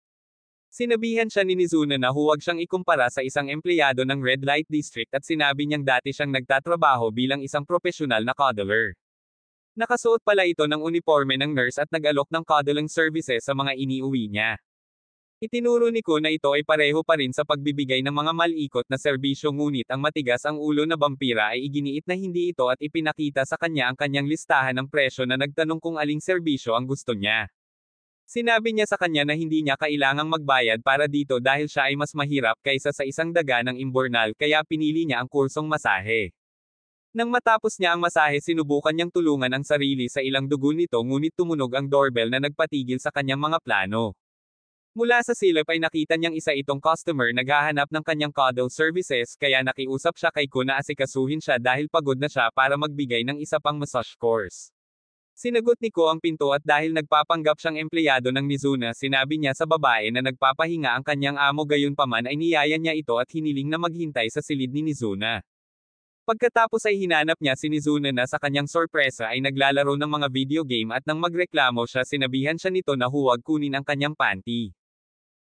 Sinabihan siya ni Mizuna na huwag siyang ikumpara sa isang empleyado ng Red Light District at sinabi niyang dati siyang nagtatrabaho bilang isang profesional na cuddler. Nakasuot pala ito ng uniforme ng nurse at nag-alok ng cuddling services sa mga iniuwi niya. Itinuro ni Ko na ito ay pareho pa rin sa pagbibigay ng mga malikot na serbisyo ngunit ang matigas ang ulo na vampira ay iginiit na hindi ito at ipinakita sa kanya ang kanyang listahan ng presyo na nagtanong kung aling serbisyo ang gusto niya. Sinabi niya sa kanya na hindi niya kailangang magbayad para dito dahil siya ay mas mahirap kaysa sa isang daga ng imbornal kaya pinili niya ang kursong masahe. Nang matapos niya ang masahe sinubukan niyang tulungan ang sarili sa ilang dugo nito ngunit tumunog ang doorbell na nagpatigil sa kanyang mga plano. Mula sa silip ay nakita niyang isa itong customer naghahanap ng kanyang cuddle services kaya nakiusap siya kay Ko na asikasuhin siya dahil pagod na siya para magbigay ng isa pang massage course. Sinagot ni Ko ang pinto at dahil nagpapanggap siyang empleyado ng Mizuna sinabi niya sa babae na nagpapahinga ang kanyang amo gayunpaman ay niyaya niya ito at hiniling na maghintay sa silid ni Mizuna. Pagkatapos ay hinanap niya si Mizuna na sa kanyang sorpresa ay naglalaro ng mga video game at nang magreklamo siya sinabihan siya nito na huwag kunin ang kanyang panty.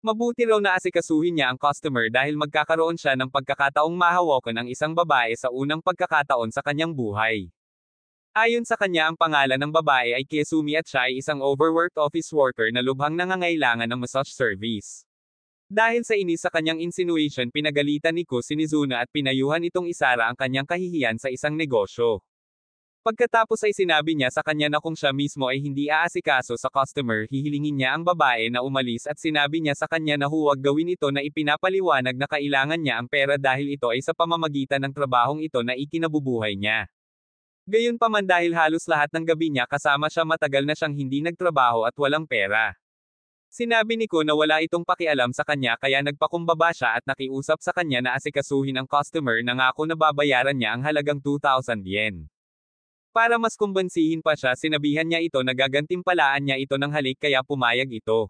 Mabuti raw na asikasuhin niya ang customer dahil magkakaroon siya ng pagkakataong mahawakan ang isang babae sa unang pagkakataon sa kanyang buhay. Ayon sa kanya ang pangalan ng babae ay Kesumi at siya ay isang overworked office worker na lubhang nangangailangan ng massage service. Dahil sa inis sa kanyang insinuation pinagalitan ni Ko si Mizuna at pinayuhan itong isara ang kanyang kahihiyan sa isang negosyo. Pagkatapos ay sinabi niya sa kanya na kung siya mismo ay hindi aasikaso sa customer hihilingin niya ang babae na umalis at sinabi niya sa kanya na huwag gawin ito na ipinapaliwanag na kailangan niya ang pera dahil ito ay sa pamamagitan ng trabahong ito na ikinabubuhay niya. Gayunpaman dahil halos lahat ng gabi niya kasama siya matagal na siyang hindi nagtrabaho at walang pera. Sinabi ni Ko na wala itong pakialam sa kanya kaya nagpakumbaba siya at nakiusap sa kanya na asikasuhin ang customer na ngako na babayaran niya ang halagang 2,000 yen. Para mas kumbansihin pa siya sinabihan niya ito na gagantimpalaan niya ito ng halik kaya pumayag ito.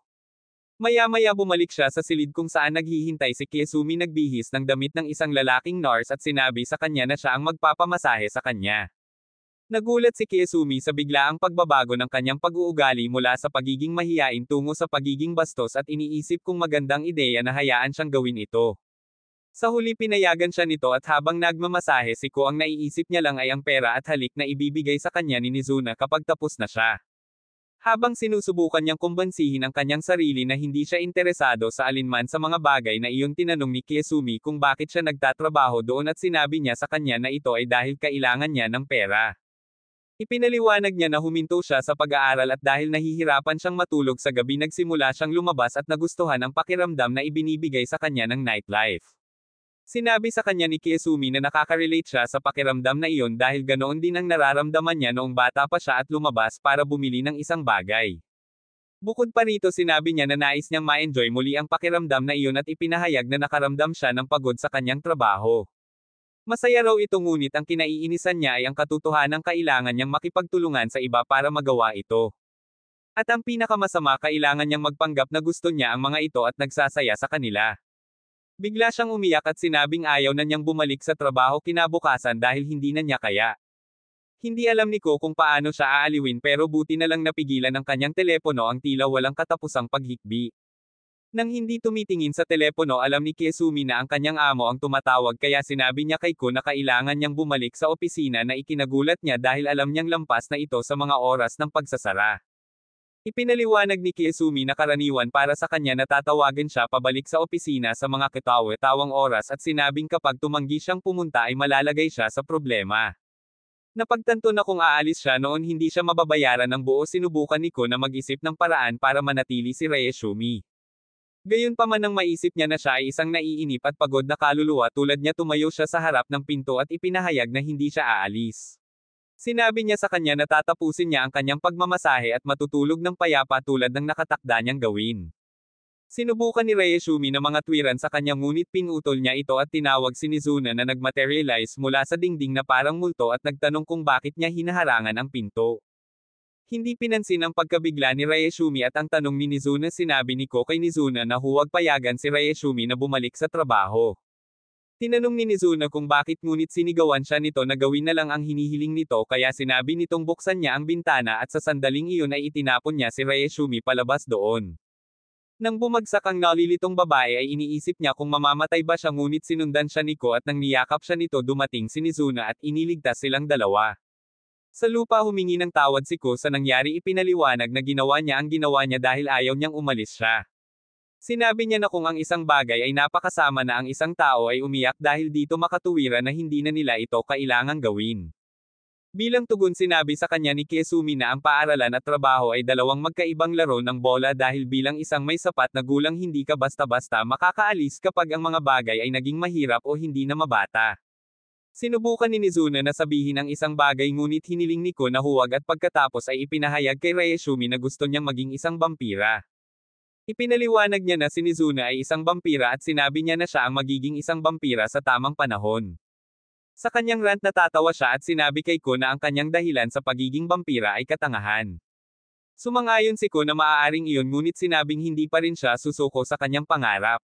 Maya-maya bumalik siya sa silid kung saan naghihintay si Kesumi nagbihis ng damit ng isang lalaking nurse at sinabi sa kanya na siya ang magpapamasahe sa kanya. Nagulat si Kesumi sa biglaang pagbabago ng kanyang pag-uugali mula sa pagiging mahiyain tungo sa pagiging bastos at iniisip kung magandang ideya na hayaan siyang gawin ito. Sa huli pinayagan siya nito at habang nagmamasahe si Ko ang naiisip niya lang ay ang pera at halik na ibibigay sa kanya ni Mizuna kapag tapos na siya. Habang sinusubukan niyang kumbansihin ang kanyang sarili na hindi siya interesado sa alinman sa mga bagay na iyon tinanong ni Kesumi kung bakit siya nagtatrabaho doon at sinabi niya sa kanya na ito ay dahil kailangan niya ng pera. Ipinaliwanag niya na huminto siya sa pag-aaral at dahil nahihirapan siyang matulog sa gabi nagsimula siyang lumabas at nagustuhan ang pakiramdam na ibinibigay sa kanya ng nightlife. Sinabi sa kanya ni Kesumi na nakaka-relate siya sa pakiramdam na iyon dahil ganoon din ang nararamdaman niya noong bata pa siya at lumabas para bumili ng isang bagay. Bukod pa rito sinabi niya na nais niyang ma-enjoy muli ang pakiramdam na iyon at ipinahayag na nakaramdam siya ng pagod sa kanyang trabaho. Masaya raw ito ngunit ang kinaiinisan niya ay ang katotohanang kailangan niyang makipagtulungan sa iba para magawa ito. At ang pinakamasama kailangan niyang magpanggap na gusto niya ang mga ito at nagsasaya sa kanila. Bigla siyang umiyak at sinabing ayaw na niyang bumalik sa trabaho kinabukasan dahil hindi na niya kaya. Hindi alam ni Ko kung paano siya aaliwin pero buti na lang napigilan ng kanyang telepono ang tila walang katapusang paghikbi. Nang hindi tumitingin sa telepono alam ni Kesumi na ang kanyang amo ang tumatawag kaya sinabi niya kay Ko na kailangan niyang bumalik sa opisina na ikinagulat niya dahil alam niyang lampas na ito sa mga oras ng pagsasara. Ipinaliwanag ni Kesumi na karaniwan para sa kanya na tatawagan siya pabalik sa opisina sa mga katawa-tawang oras at sinabing kapag tumanggi siyang pumunta ay malalagay siya sa problema. Napagtanto na kung aalis siya noon hindi siya mababayaran ng buo sinubukan ni Ko na mag-isip ng paraan para manatili si Reyeshumi. Gayunpaman nang maisip niya na siya ay isang naiinip at pagod na kaluluwa tulad niya tumayo siya sa harap ng pinto at ipinahayag na hindi siya aalis. Sinabi niya sa kanya na tatapusin niya ang kanyang pagmamasahe at matutulog ng payapa tulad ng nakatakda niyang gawin. Sinubukan ni Reyeshumi na mga tuwiran sa kanya ngunit pinutol niya ito at tinawag si Nizuna na nagmaterialize mula sa dingding na parang multo at nagtanong kung bakit niya hinaharangan ang pinto. Hindi pinansin ang pagkabigla ni Reyeshumi at ang tanong ni Nizuna sinabi ni Ko kay Nizuna na huwag payagan si Reyeshumi na bumalik sa trabaho. Tinanong ni Nizuna kung bakit ngunit sinigawan siya nito na gawin na lang ang hinihiling nito kaya sinabi nitong buksan niya ang bintana at sa sandaling iyon ay itinapon niya si Reyeshumi palabas doon. Nang bumagsak ang nalilitong babae ay iniisip niya kung mamamatay ba siya ngunit sinundan siya ni Ko at nang niyakap siya nito dumating si Nizuna at iniligtas silang dalawa. Sa lupa humingi ng tawad si Ko sa nangyari ipinaliwanag na ginawa niya ang ginawa niya dahil ayaw niyang umalis siya. Sinabi niya na kung ang isang bagay ay napakasama na ang isang tao ay umiyak dahil dito makatuwira na hindi na nila ito kailangang gawin. Bilang tugon sinabi sa kanya ni Kesumi na ang paaralan at trabaho ay dalawang magkaibang laro ng bola dahil bilang isang may sapat na gulang hindi ka basta-basta makakaalis kapag ang mga bagay ay naging mahirap o hindi na mabata. Sinubukan ni Nizuna na sabihin ang isang bagay ngunit hiniling ni Ko na huwag at pagkatapos ay ipinahayag kay Reyeshumi na gusto niyang maging isang vampira. Ipinaliwanag niya na si Nizuna ay isang vampira at sinabi niya na siya ang magiging isang vampira sa tamang panahon. Sa kanyang rant natatawa siya at sinabi kay Ko na ang kanyang dahilan sa pagiging vampira ay katangahan. Sumang-ayon si Ko na maaaring iyon ngunit sinabing hindi pa rin siya susuko sa kanyang pangarap.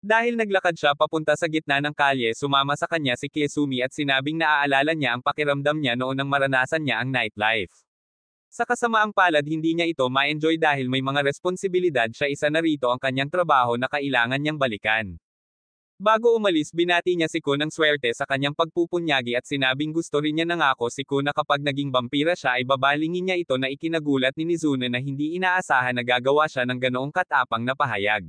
Dahil naglakad siya papunta sa gitna ng kalye sumama sa kanya si Kesumi at sinabing naaalala niya ang pakiramdam niya noon nang maranasan niya ang nightlife. Sa kasamaang palad hindi niya ito ma-enjoy dahil may mga responsibilidad siya isa na rito ang kanyang trabaho na kailangan niyang balikan. Bago umalis binati niya si Ko ng swerte sa kanyang pagpupunyagi at sinabing gusto rin niya nangako si Ko na kapag naging vampira siya ay babalingin niya ito na ikinagulat ni Nizuna na hindi inaasahan na gagawa siya ng ganoong katapang na pahayag.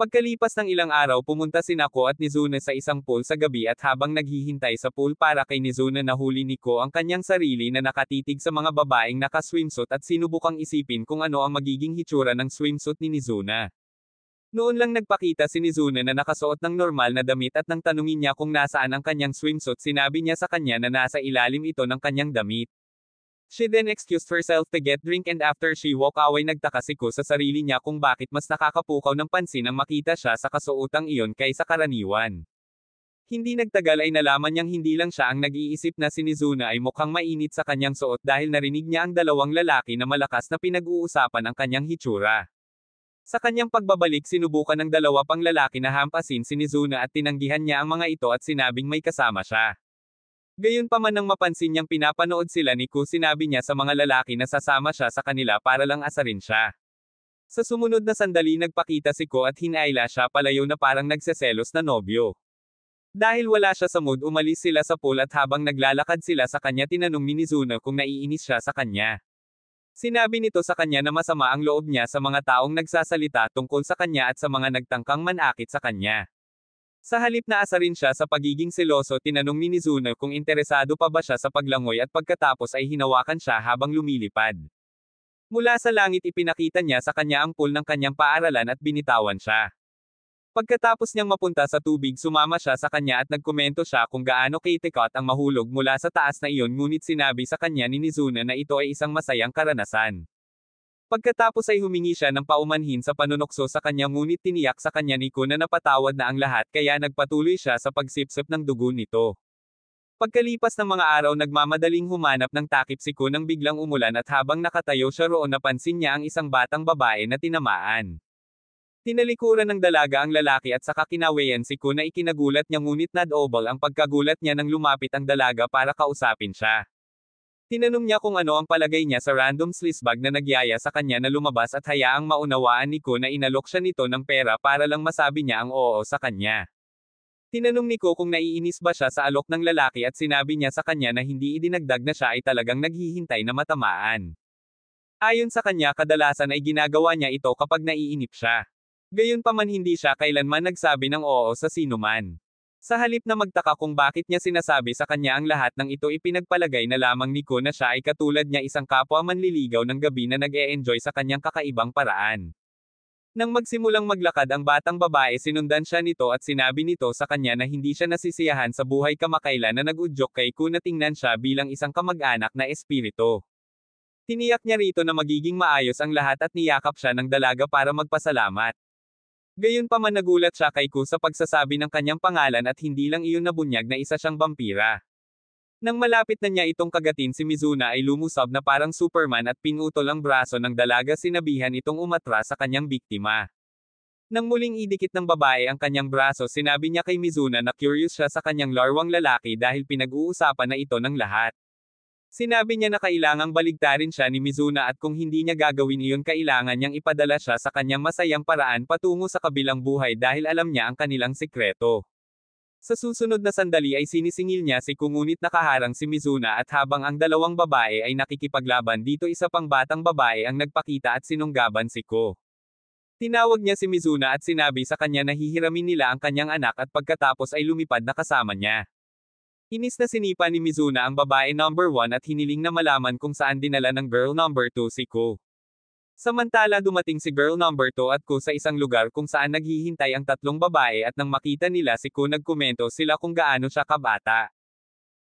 Pagkalipas ng ilang araw pumunta si Ko at Nizuna sa isang pool sa gabi at habang naghihintay sa pool para kay Nizuna nahuli ni Ko ang kanyang sarili na nakatitig sa mga babaeng naka-swimsuit at sinubukang isipin kung ano ang magiging hitsura ng swimsuit ni Nizuna. Noon lang nagpakita si Nizuna na nakasuot ng normal na damit at nang tanungin niya kung nasaan ang kanyang swimsuit sinabi niya sa kanya na nasa ilalim ito ng kanyang damit. She then excused herself to get drink and after she walk away nagtaka si Ko sa sarili niya kung bakit mas nakakapukaw ng pansin ang makita siya sa kasuotang iyon kaysa karaniwan. Hindi nagtagal ay nalaman niyang hindi lang siya ang nag-iisip na si Nizuna ay mukhang mainit sa kanyang suot dahil narinig niya ang dalawang lalaki na malakas na pinag-uusapan ang kanyang hitsura. Sa kanyang pagbabalik sinubukan ng dalawa pang lalaki na hampasin si Nizuna at tinanggihan niya ang mga ito at sinabing may kasama siya. Gayunpaman nang mapansin niyang pinapanood sila ni Ko sinabi niya sa mga lalaki na sasama siya sa kanila para lang asarin siya. Sa sumunod na sandali nagpakita si Ko at hinayla siya palayo na parang nagseselos na nobyo. Dahil wala siya sa mood umalis sila sa pool at habang naglalakad sila sa kanya tinanong ni Nizuna kung naiinis siya sa kanya. Sinabi nito sa kanya na masama ang loob niya sa mga taong nagsasalita tungkol sa kanya at sa mga nagtangkang manakit sa kanya. Sa halip na asarin siya sa pagiging seloso tinanong ni Nizuna kung interesado pa ba siya sa paglangoy at pagkatapos ay hinawakan siya habang lumilipad. Mula sa langit ipinakita niya sa kanya ang pool ng kanyang paaralan at binitawan siya. Pagkatapos niyang mapunta sa tubig sumama siya sa kanya at nagkomento siya kung gaano kitikot ang mahulog mula sa taas na iyon ngunit sinabi sa kanya ni Nizuna na ito ay isang masayang karanasan. Pagkatapos ay humingi siya ng paumanhin sa panunokso sa kanya ngunit tiniyak sa kanya ni Ko na napatawad na ang lahat kaya nagpatuloy siya sa pagsipsip ng dugo nito. Pagkalipas ng mga araw nagmamadaling humanap ng takip si Ko nang biglang umulan at habang nakatayo siya roon napansin niya ang isang batang babae na tinamaan. Tinalikuran ng dalaga ang lalaki at saka kinawayan si Ko na ikinagulat niya ngunit nadobol ang pagkagulat niya nang lumapit ang dalaga para kausapin siya. Tinanong niya kung ano ang palagay niya sa random sleazebag na nagyaya sa kanya na lumabas at hayaang maunawaan ni Ko na inalok siya nito ng pera para lang masabi niya ang oo sa kanya. Tinanong ni Ko kung naiinis ba siya sa alok ng lalaki at sinabi niya sa kanya na hindi idinagdag na siya ay talagang naghihintay na matamaan. Ayon sa kanya kadalasan ay ginagawa niya ito kapag naiinip siya. Gayunpaman hindi siya kailanman nagsabi ng oo sa sinuman. Sa halip na magtaka kung bakit niya sinasabi sa kanya ang lahat ng ito ipinagpalagay na lamang ni Ko na siya ay katulad niya isang kapwa manliligaw ng gabi na nag-e-enjoy sa kanyang kakaibang paraan. Nang magsimulang maglakad ang batang babae sinundan siya nito at sinabi nito sa kanya na hindi siya nasisiyahan sa buhay kamakailan na nag-udyok kay Ko na tingnan siya bilang isang kamag-anak na espiritu. Tiniyak niya rito na magiging maayos ang lahat at niyakap siya ng dalaga para magpasalamat. Gayunpaman nagulat siya kay Ko sa pagsasabi ng kanyang pangalan at hindi lang iyon nabunyag na isa siyang vampira. Nang malapit na niya itong kagatin si Mizuna ay lumusab na parang Superman at pinutol ang braso ng dalaga sinabihan itong umatras sa kanyang biktima. Nang muling idikit ng babae ang kanyang braso sinabi niya kay Mizuna na curious siya sa kanyang larwang lalaki dahil pinag-uusapan na ito ng lahat. Sinabi niya na kailangang baligtarin siya ni Mizuna at kung hindi niya gagawin iyon kailangan niyang ipadala siya sa kanyang masayang paraan patungo sa kabilang buhay dahil alam niya ang kanilang sikreto. Sa susunod na sandali ay sinisingil niya si Ko ngunit nakaharang si Mizuna at habang ang dalawang babae ay nakikipaglaban dito isa pang batang babae ang nagpakita at sinunggaban si Ko. Tinawag niya si Mizuna at sinabi sa kanya na hihiramin nila ang kanyang anak at pagkatapos ay lumipad na kasama niya. Inis na sinipa ni Mizuna ang babae number 1 at hiniling na malaman kung saan dinala ng girl number 2 si Ko. Samantala dumating si girl number 2 at Ko sa isang lugar kung saan naghihintay ang tatlong babae at nang makita nila si Ko nagkomento sila kung gaano siya kabata.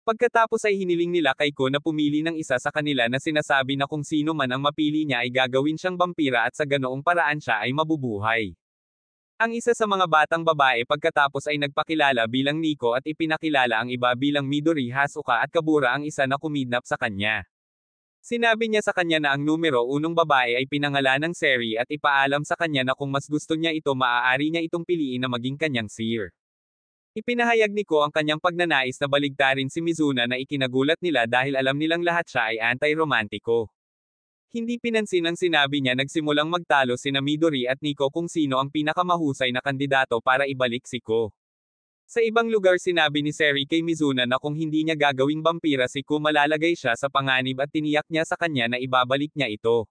Pagkatapos ay hiniling nila kay Ko na pumili ng isa sa kanila na sinasabi na kung sino man ang mapili niya ay gagawin siyang vampira at sa ganoong paraan siya ay mabubuhay. Ang isa sa mga batang babae pagkatapos ay nagpakilala bilang Nico at ipinakilala ang iba bilang Midori Hasuka at Kabura ang isa na kumidnap sa kanya. Sinabi niya sa kanya na ang numero 1 babae ay pinangalan ng Seri at ipaalam sa kanya na kung mas gusto niya ito maaari niya itong piliin na maging kanyang seer. Ipinahayag ni Ko ang kanyang pagnanais na baligtarin si Mizuna na ikinagulat nila dahil alam nilang lahat siya ay anti-romantiko. Hindi pinansin ang sinabi niya nagsimulang magtalo sina Midori at Nico kung sino ang pinakamahusay na kandidato para ibalik si Ko. Sa ibang lugar sinabi ni Seri kay Mizuna na kung hindi niya gagawing vampira si Ko malalagay siya sa panganib at tiniyak niya sa kanya na ibabalik niya ito.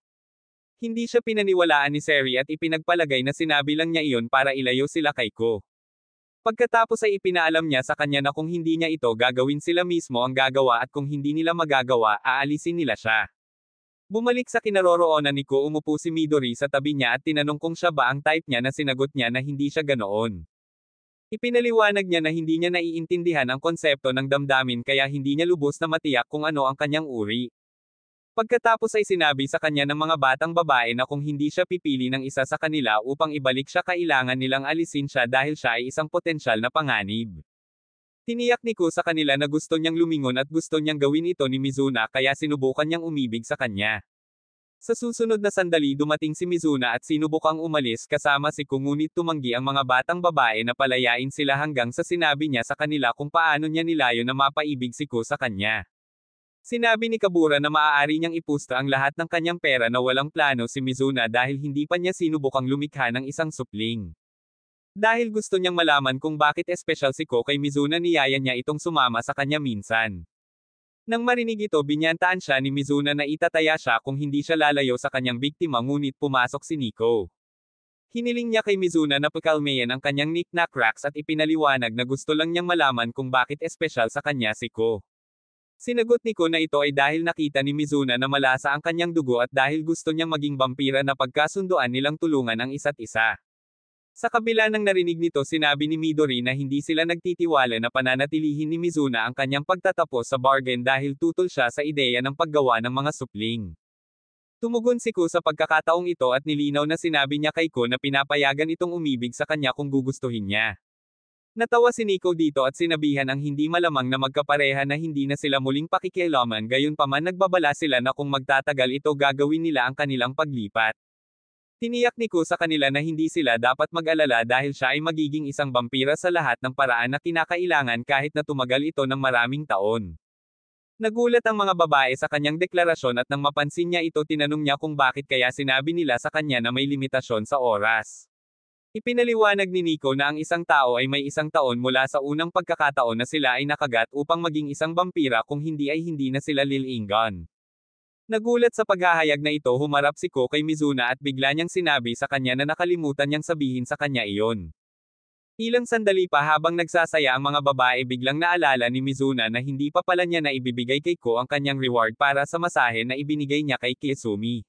Hindi siya pinaniwalaan ni Seri at ipinagpalagay na sinabi lang niya iyon para ilayo sila kay Ko. Pagkatapos ay ipinaalam niya sa kanya na kung hindi niya ito gagawin sila mismo ang gagawa at kung hindi nila magagawa aalisin nila siya. Bumalik sa kinaroroonan ni Ko umupo si Midori sa tabi niya at tinanong kung siya ba ang type niya na sinagot niya na hindi siya ganoon. Ipinaliwanag niya na hindi niya naiintindihan ang konsepto ng damdamin kaya hindi niya lubos na matiyak kung ano ang kanyang uri. Pagkatapos ay sinabi sa kanya ng mga batang babae na kung hindi siya pipili ng isa sa kanila upang ibalik siya kailangan nilang alisin siya dahil siya ay isang potensyal na panganib. Tiniyak ni Ko sa kanila na gusto niyang lumingon at gusto niyang gawin ito ni Mizuna kaya sinubukan niyang umibig sa kanya. Sa susunod na sandali dumating si Mizuna at sinubukang umalis kasama si Ko ngunit tumanggi ang mga batang babae na palayain sila hanggang sa sinabi niya sa kanila kung paano niya nilayo na mapaibig si Ko sa kanya. Sinabi ni Kabura na maaari niyang ipusta ang lahat ng kanyang pera na walang plano si Mizuna dahil hindi pa niya sinubukang lumikha ng isang supling. Dahil gusto niyang malaman kung bakit espesyal si Ko kay Mizuna niyaya niya itong sumama sa kanya minsan. Nang marinig ito binyantaan siya ni Mizuna na itataya siya kung hindi siya lalayo sa kanyang biktima ngunit pumasok si Nico. Hiniling niya kay Mizuna na pakalmayan ang kanyang knick-knack racks at ipinaliwanag na gusto lang niyang malaman kung bakit espesyal sa kanya si Ko. Sinagot ni Ko na ito ay dahil nakita ni Mizuna na malasa ang kanyang dugo at dahil gusto niyang maging vampira na pagkasunduan nilang tulungan ang isa't isa. Sa kabila ng narinig nito sinabi ni Midori na hindi sila nagtitiwala na pananatilihin ni Mizuna ang kanyang pagtatapos sa bargain dahil tutol siya sa ideya ng paggawa ng mga supling. Tumugon si Ko sa pagkakataong ito at nilinaw na sinabi niya kay Ko na pinapayagan itong umibig sa kanya kung gugustuhin niya. Natawa si Nico dito at sinabihan ang hindi malamang na magkapareha na hindi na sila muling pakikialaman gayunpaman nagbabala sila na kung magtatagal ito gagawin nila ang kanilang paglipat. Tiniyak ni Ko sa kanila na hindi sila dapat mag-alala dahil siya ay magiging isang vampira sa lahat ng paraan na kinakailangan kahit na tumagal ito ng maraming taon. Nagulat ang mga babae sa kanyang deklarasyon at nang mapansin niya ito tinanong niya kung bakit kaya sinabi nila sa kanya na may limitasyon sa oras. Ipinaliwanag ni Nico na ang isang tao ay may isang taon mula sa unang pagkakataon na sila ay nakagat upang maging isang vampira kung hindi ay hindi na sila lilingon. Nagulat sa paghahayag na ito humarap si Ko kay Mizuna at bigla niyang sinabi sa kanya na nakalimutan niyang sabihin sa kanya iyon. Ilang sandali pa habang nagsasaya ang mga babae biglang naalala ni Mizuna na hindi pa pala niya na ibibigay kay Ko ang kanyang reward para sa masahe na ibinigay niya kay Kizumi.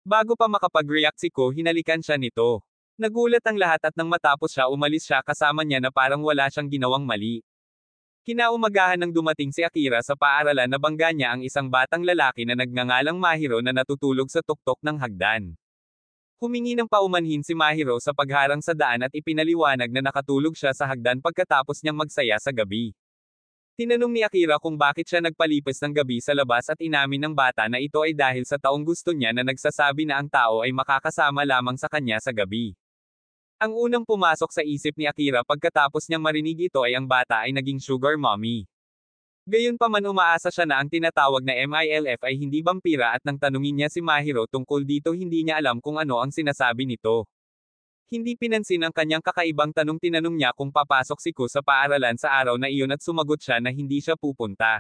Bago pa makapag-react si Ko hinalikan siya nito. Nagulat ang lahat at nang matapos siya umalis siya kasama niya na parang wala siyang ginawang mali. Kinaumagahan nang dumating si Akira sa paaralan nabangga niya ang isang batang lalaki na nagngangalang Mahiro na natutulog sa tuktok ng hagdan. Humingi ng paumanhin si Mahiro sa pagharang sa daan at ipinaliwanag na nakatulog siya sa hagdan pagkatapos niyang magsaya sa gabi. Tinanong ni Akira kung bakit siya nagpalipas ng gabi sa labas at inamin ng bata na ito ay dahil sa taong gusto niya na nagsasabi na ang tao ay makakasama lamang sa kanya sa gabi. Ang unang pumasok sa isip ni Akira pagkatapos niyang marinig ito ay ang bata ay naging sugar mommy. Gayunpaman umaasa siya na ang tinatawag na MILF ay hindi vampira at nang tanungin niya si Mahiro tungkol dito hindi niya alam kung ano ang sinasabi nito. Hindi pinansin ang kanyang kakaibang tanong tinanong niya kung papasok si Ko sa paaralan sa araw na iyon at sumagot siya na hindi siya pupunta.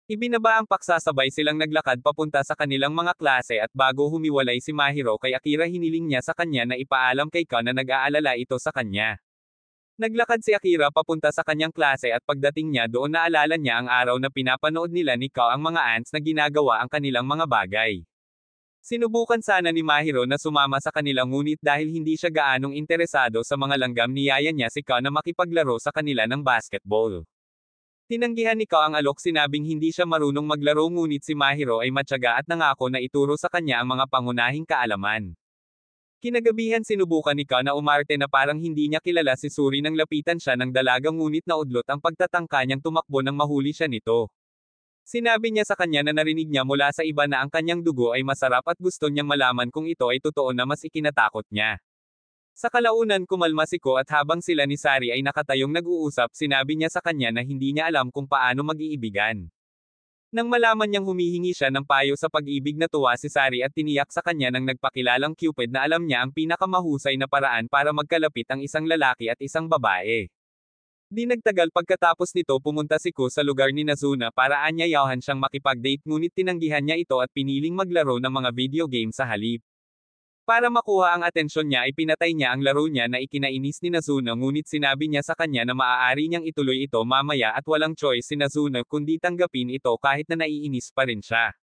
Ibinaba ang paksasabay silang naglakad papunta sa kanilang mga klase at bago humiwalay si Mahiro kay Akira hiniling niya sa kanya na ipaalam kay Ka na nag-aalala ito sa kanya. Naglakad si Akira papunta sa kanyang klase at pagdating niya doon naalala niya ang araw na pinapanood nila ni Ka ang mga ants na ginagawa ang kanilang mga bagay. Sinubukan sana ni Mahiro na sumama sa kanila ngunit dahil hindi siya gaanong interesado sa mga langgam niyaya niya si Ka na makipaglaro sa kanila ng basketball. Tinanggihan ni Ka ang alok sinabing hindi siya marunong maglaro ngunit si Mahiro ay matyaga at nangako na ituro sa kanya ang mga pangunahing kaalaman. Kinagabihan sinubukan ni Ka na umarte na parang hindi niya kilala si Suri nang lapitan siya ng dalaga ngunit naudlot ang pagtatangka niyang tumakbo nang mahuli siya nito. Sinabi niya sa kanya na narinig niya mula sa iba na ang kanyang dugo ay masarap at gusto niyang malaman kung ito ay totoo na mas ikinatakot niya. Sa kalaunan kumalma si Ko at habang sila ni Sari ay nakatayong nag-uusap sinabi niya sa kanya na hindi niya alam kung paano mag-iibigan. Nang malaman niyang humihingi siya ng payo sa pag-ibig natuwa si Sari at tiniyak sa kanya ng nagpakilalang Cupid na alam niya ang pinakamahusay na paraan para magkalapit ang isang lalaki at isang babae. Di nagtagal pagkatapos nito pumunta si Ko sa lugar ni Nazuna para anyayahan siyang makipag-date ngunit tinanggihan niya ito at piniling maglaro ng mga video game sa halip. Para makuha ang atensyon niya ay pinatay niya ang laro niya na ikinainis ni Nazuna ngunit sinabi niya sa kanya na maaari niyang ituloy ito mamaya at walang choice si Nazuna kundi tanggapin ito kahit na naiinis pa rin siya.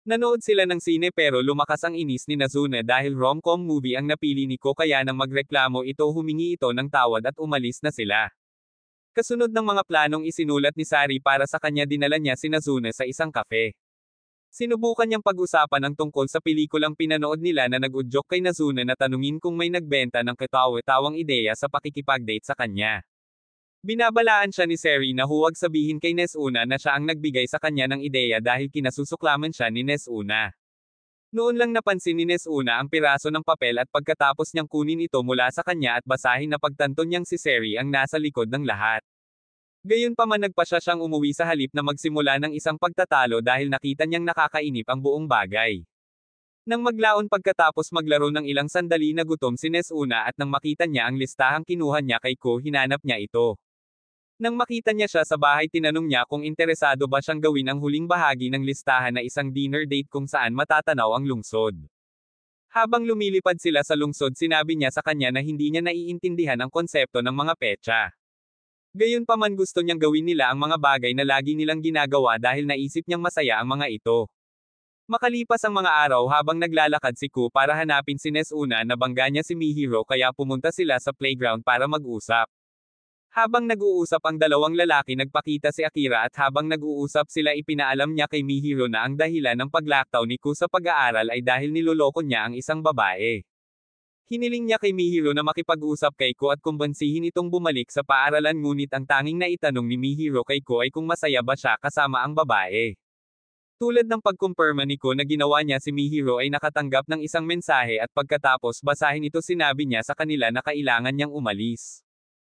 Nanood sila ng sine pero lumakas ang inis ni Nazuna dahil rom-com movie ang napili ni Ko kaya nang magreklamo ito humingi ito ng tawad at umalis na sila. Kasunod ng mga planong isinulat ni Sari para sa kanya dinala niya si Nazuna sa isang kafe. Sinubukan niyang pag-usapan ang tungkol sa pelikulang pinanood nila na nag-udyok kay Nazuna na tanungin kung may nagbenta ng katawa-tawang ideya sa pakikipag-date sa kanya. Binabalaan siya ni Sari na huwag sabihin kay Nesuna na siya ang nagbigay sa kanya ng ideya dahil kinasusuklaman siya ni Nesuna. Noon lang napansin ni Nesuna ang piraso ng papel at pagkatapos niyang kunin ito mula sa kanya at basahin na pagtanto niyang si Sari ang nasa likod ng lahat. Gayunpaman nagpasya siyang umuwi sa halip na magsimula ng isang pagtatalo dahil nakita niyang nakakainip ang buong bagay. Nang maglaon pagkatapos maglaro ng ilang sandali na gutom si Nesuna at nang makita niya ang listahang kinuha niya kay Ko hinanap niya ito. Nang makita niya siya sa bahay tinanong niya kung interesado ba siyang gawin ang huling bahagi ng listahan na isang dinner date kung saan matatanaw ang lungsod. Habang lumilipad sila sa lungsod sinabi niya sa kanya na hindi niya naiintindihan ang konsepto ng mga petsa. Gayunpaman gusto niyang gawin nila ang mga bagay na lagi nilang ginagawa dahil naisip niyang masaya ang mga ito. Makalipas ang mga araw habang naglalakad si Ko para hanapin si Nesuna nabangga niya si Mihiro kaya pumunta sila sa playground para mag-usap. Habang nag-uusap ang dalawang lalaki nagpakita si Akira at habang nag-uusap sila ipinaalam niya kay Mihiro na ang dahilan ng paglaktaw ni Ko sa pag-aaral ay dahil niloloko niya ang isang babae. Hiniling niya kay Mihiro na makipag-usap kay Ko at kumbansihin itong bumalik sa paaralan ngunit ang tanging naitanong ni Mihiro kay Ko ay kung masaya ba siya kasama ang babae. Tulad ng pagkumpirma ni Ko na ginawa niya si Mihiro ay nakatanggap ng isang mensahe at pagkatapos basahin ito sinabi niya sa kanila na kailangan niyang umalis.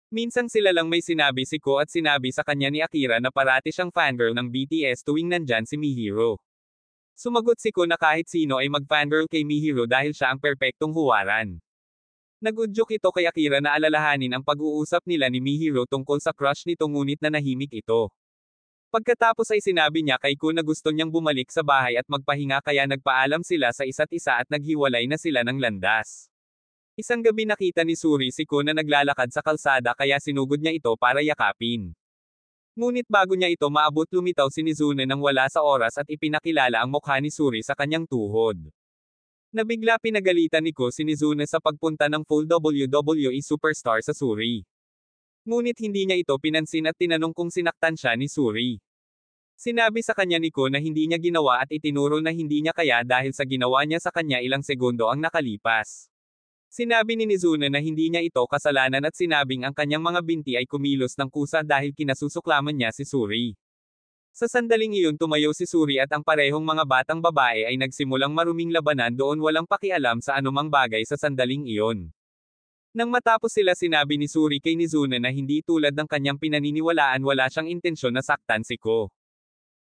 Minsang sila lang may sinabi si Ko at sinabi sa kanya ni Akira na parati siyang fangirl ng BTS tuwing nandyan si Mihiro. Sumagot si Ko na kahit sino ay mag-fangirl kay Mihiro dahil siya ang perpektong huwaran. Nag-udyok ito kay Akira na alalahanin ang pag-uusap nila ni Mihiro tungkol sa crush nito ngunit nanahimik ito. Pagkatapos ay sinabi niya kay Ko na gusto niyang bumalik sa bahay at magpahinga kaya nagpaalam sila sa isa't isa at naghiwalay na sila ng landas. Isang gabi nakita ni Suri si Ko na naglalakad sa kalsada kaya sinugod niya ito para yakapin. Ngunit bago niya ito maabot lumitaw si Nizune nang wala sa oras at ipinakilala ang mukha ni Suri sa kanyang tuhod. Nabigla pinagalitan ni Ko si Nizune sa pagpunta ng full WWE superstar sa Suri. Ngunit hindi niya ito pinansin at tinanong kung sinaktan siya ni Suri. Sinabi sa kanya ni Ko na hindi niya ginawa at itinuro na hindi niya kaya dahil sa ginawa niya sa kanya ilang segundo ang nakalipas. Sinabi ni Nizune na hindi niya ito kasalanan at sinabing ang kanyang mga binti ay kumilos ng kusa dahil kinasusuklaman niya si Suri. Sa sandaling iyon tumayo si Suri at ang parehong mga batang babae ay nagsimulang maruming labanan doon walang pakialam sa anumang bagay sa sandaling iyon. Nang matapos sila sinabi ni Suri kay Nizune na hindi tulad ng kanyang pinaniniwalaan wala siyang intensyon na saktan si Ko.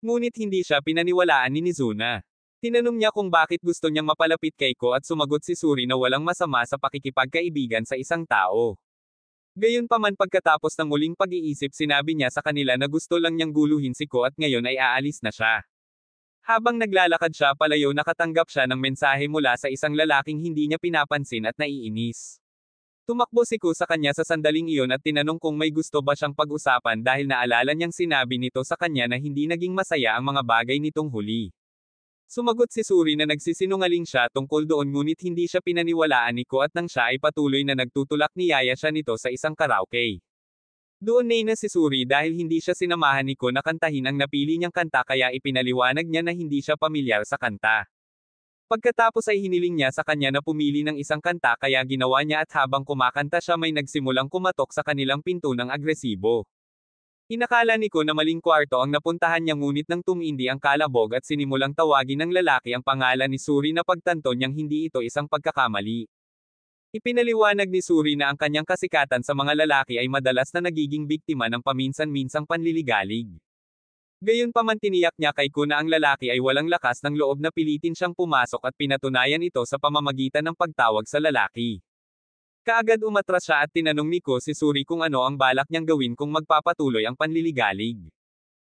Ngunit hindi siya pinaniwalaan ni Nizune. Tinanong niya kung bakit gusto niyang mapalapit kay Ko at sumagot si Suri na walang masama sa pakikipagkaibigan sa isang tao. Gayunpaman pagkatapos ng muling pag-iisip sinabi niya sa kanila na gusto lang niyang guluhin si Ko at ngayon ay aalis na siya. Habang naglalakad siya palayo nakatanggap siya ng mensahe mula sa isang lalaking hindi niya pinapansin at naiinis. Tumakbo si Ko sa kanya sa sandaling iyon at tinanong kung may gusto ba siyang pag-usapan dahil naalala niyang sinabi nito sa kanya na hindi naging masaya ang mga bagay nitong huli. Sumagot si Suri na nagsisinungaling siya tungkol doon ngunit hindi siya pinaniwalaan ni Ko at nang siya ay patuloy na nagtutulak niyaya siya nito sa isang karaoke. Doon na si Suri dahil hindi siya sinamahan ni Ko na kantahin ang napili niyang kanta kaya ipinaliwanag niya na hindi siya pamilyar sa kanta. Pagkatapos ay hiniling niya sa kanya na pumili ng isang kanta kaya ginawa niya at habang kumakanta siya may nagsimulang kumatok sa kanilang pinto ng agresibo. Inakala ni Ko na maling kwarto ang napuntahan niya ngunit nang tumindi ang kalabog at sinimulang tawagin ng lalaki ang pangalan ni Suri na pagtanto niyang hindi ito isang pagkakamali. Ipinaliwanag ni Suri na ang kanyang kasikatan sa mga lalaki ay madalas na nagiging biktima ng paminsan-minsang panliligalig. Gayunpaman tiniyak niya kay Ko na ang lalaki ay walang lakas ng loob na pilitin siyang pumasok at pinatunayan ito sa pamamagitan ng pagtawag sa lalaki. Kaagad umatras siya at tinanong ni Ko si Suri kung ano ang balak niyang gawin kung magpapatuloy ang panliligalig.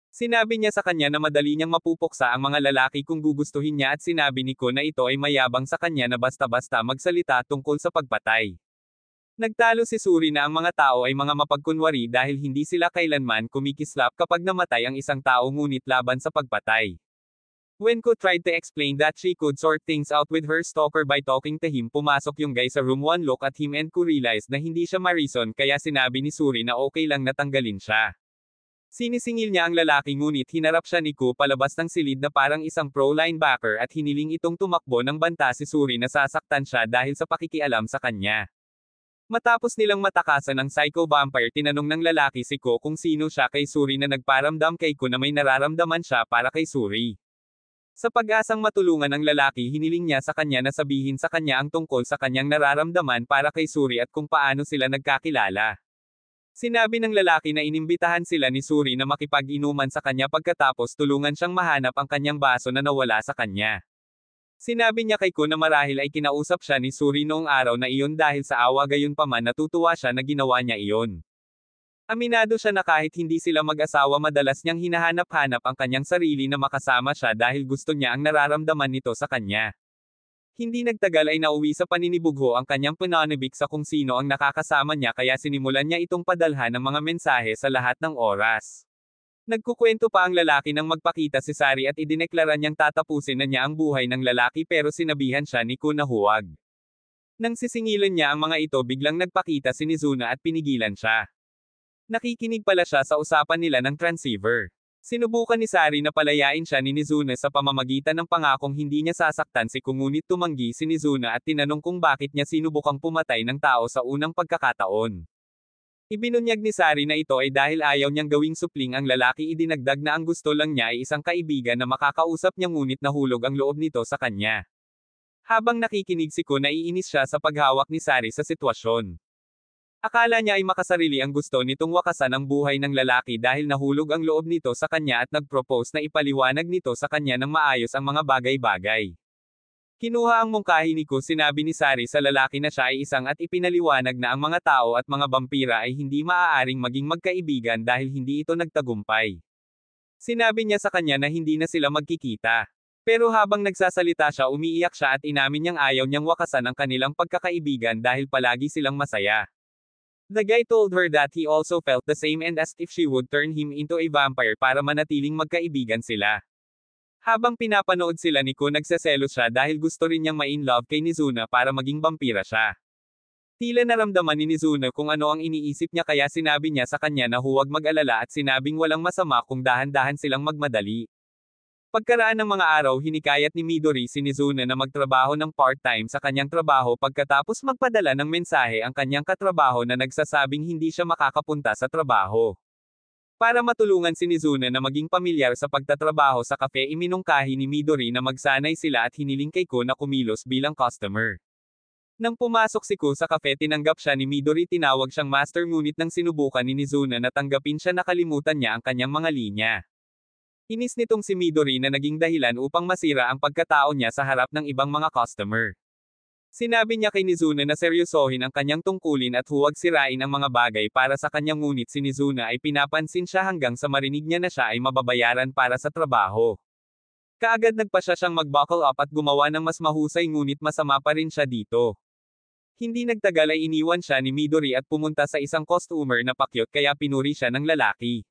Sinabi niya sa kanya na madali niyang mapupuksa ang mga lalaki kung gugustuhin niya at sinabi ni Ko na ito ay mayabang sa kanya na basta-basta magsalita tungkol sa pagpatay. Nagtalo si Suri na ang mga tao ay mga mapagkunwari dahil hindi sila kailanman kumikislap kapag namatay ang isang tao ngunit laban sa pagpatay. When Ko tried to explain that she could sort things out with her stalker by talking to him pumasok yung guy sa room one look at him and Ko realized na hindi siya marison kaya sinabi ni Suri na okay lang natanggalin siya. Sinisingil niya ang lalaki ngunit hinarap siya ni Ko palabas ng silid na parang isang pro linebacker at hiniling itong tumakbo ng banta si Suri na sasaktan siya dahil sa pakikialam sa kanya. Matapos nilang matakasan ang psycho vampire tinanong ng lalaki si Ko kung sino siya kay Suri na nagparamdam kay Ko na may nararamdaman siya para kay Suri. Sa pag-asang matulungan ng lalaki hiniling niya sa kanya na sabihin sa kanya ang tungkol sa kanyang nararamdaman para kay Suri at kung paano sila nagkakilala. Sinabi ng lalaki na inimbitahan sila ni Suri na makipag-inuman sa kanya pagkatapos tulungan siyang mahanap ang kanyang baso na nawala sa kanya. Sinabi niya kay Ko na marahil ay kinausap siya ni Suri noong araw na iyon dahil sa awa gayunpaman natutuwa siya na ginawa niya iyon. Aminado siya na kahit hindi sila mag-asawa madalas niyang hinahanap-hanap ang kanyang sarili na makasama siya dahil gusto niya ang nararamdaman nito sa kanya. Hindi nagtagal ay nauwi sa paninibugho ang kanyang pananabik sa kung sino ang nakakasama niya kaya sinimulan niya itong padalhan ng mga mensahe sa lahat ng oras. Nagkukwento pa ang lalaki nang magpakita si Sari at idineklara niyang tatapusin na niya ang buhay ng lalaki pero sinabihan siya ni Ko na huwag. Nang sisingilan niya ang mga ito biglang nagpakita si Nizune at pinigilan siya. Nakikinig pala siya sa usapan nila ng transceiver. Sinubukan ni Sari na palayain siya ni Nizune sa pamamagitan ng pangakong hindi niya sasaktan si Ko ngunit tumanggi si Nizune at tinanong kung bakit niya sinubukang pumatay ng tao sa unang pagkakataon. Ibinunyag ni Sari na ito ay dahil ayaw niyang gawing supling ang lalaki idinagdag na ang gusto lang niya ay isang kaibigan na makakausap niya ngunit nahulog ang loob nito sa kanya. Habang nakikinig si Ko naiinis siya sa paghawak ni Sari sa sitwasyon. Akala niya ay makasarili ang gusto nitong wakasan ang buhay ng lalaki dahil nahulog ang loob nito sa kanya at nag-propose na ipaliwanag nito sa kanya ng maayos ang mga bagay-bagay. Kinuha ang mungkahi ni Ko, sinabi ni Sari sa lalaki na siya ay isang at ipinaliwanag na ang mga tao at mga vampira ay hindi maaaring maging magkaibigan dahil hindi ito nagtagumpay. Sinabi niya sa kanya na hindi na sila magkikita. Pero habang nagsasalita siya, umiiyak siya at inamin niyang ayaw niyang wakasan ang kanilang pagkakaibigan dahil palagi silang masaya. The guy told her that he also felt the same and asked if she would turn him into a vampire para manatiling magkaibigan sila. Habang pinapanood sila ni Ko, nagseselos siya dahil gusto rin niyang ma-in-love kay Nizuna para maging vampira siya. Tila naramdaman ni Nizuna kung ano ang iniisip niya kaya sinabi niya sa kanya na huwag mag-alala at sinabing walang masama kung dahan-dahan silang magmadali. Pagkaraan ng mga araw, hinikayat ni Midori si Nizuna na magtrabaho ng part-time sa kanyang trabaho pagkatapos magpadala ng mensahe ang kanyang katrabaho na nagsasabing hindi siya makakapunta sa trabaho. Para matulungan si Nizuna na maging pamilyar sa pagtatrabaho sa kafe, iminungkahi ni Midori na magsanay sila at hiniling kay Ko na kumilos bilang customer. Nang pumasok si Ko sa kafe, tinanggap siya ni Midori, tinawag siyang master ngunit nang sinubukan ni Nizuna na tanggapin siya, nakalimutan niya ang kanyang mga linya. Inis nitong si Midori na naging dahilan upang masira ang pagkatao niya sa harap ng ibang mga customer. Sinabi niya kay Nizuna na seryosohin ang kanyang tungkulin at huwag sirain ang mga bagay para sa kanya, ngunit si Nizuna ay pinapansin siya hanggang sa marinig niya na siya ay mababayaran para sa trabaho. Kaagad nagpasya siyang mag-buckle up at gumawa ng mas mahusay, ngunit masama pa rin siya dito. Hindi nagtagal ay iniwan siya ni Midori at pumunta sa isang customer na pakyut kaya pinuri siya ng lalaki.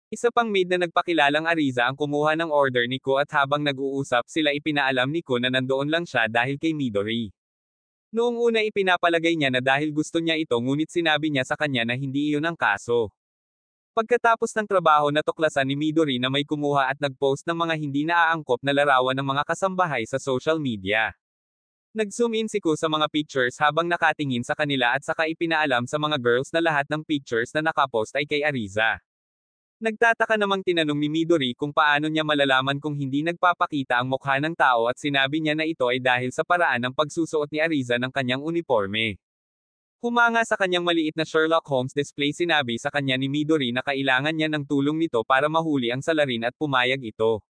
Isa pang maid na nagpakilalang Ariza ang kumuha ng order ni Ko at habang nag-uusap sila, ipinaalam ni Ko na nandoon lang siya dahil kay Midori. Noong una ipinapalagay niya na dahil gusto niya ito, ngunit sinabi niya sa kanya na hindi iyon ang kaso. Pagkatapos ng trabaho, natuklasan ni Midori na may kumuha at nag-post ng mga hindi naaangkop na larawan ng mga kasambahay sa social media. Nag-zoom in si Ko sa mga pictures habang nakatingin sa kanila at saka ipinaalam sa mga girls na lahat ng pictures na nakapost ay kay Ariza. Nagtataka namang tinanong ni Midori kung paano niya malalaman kung hindi nagpapakita ang mukha ng tao at sinabi niya na ito ay dahil sa paraan ng pagsusuot ni Ariza ng kanyang uniforme. Humanga sa kanyang maliit na Sherlock Holmes display, sinabi sa kanya ni Midori na kailangan niya ng tulong nito para mahuli ang salarin at pumayag ito.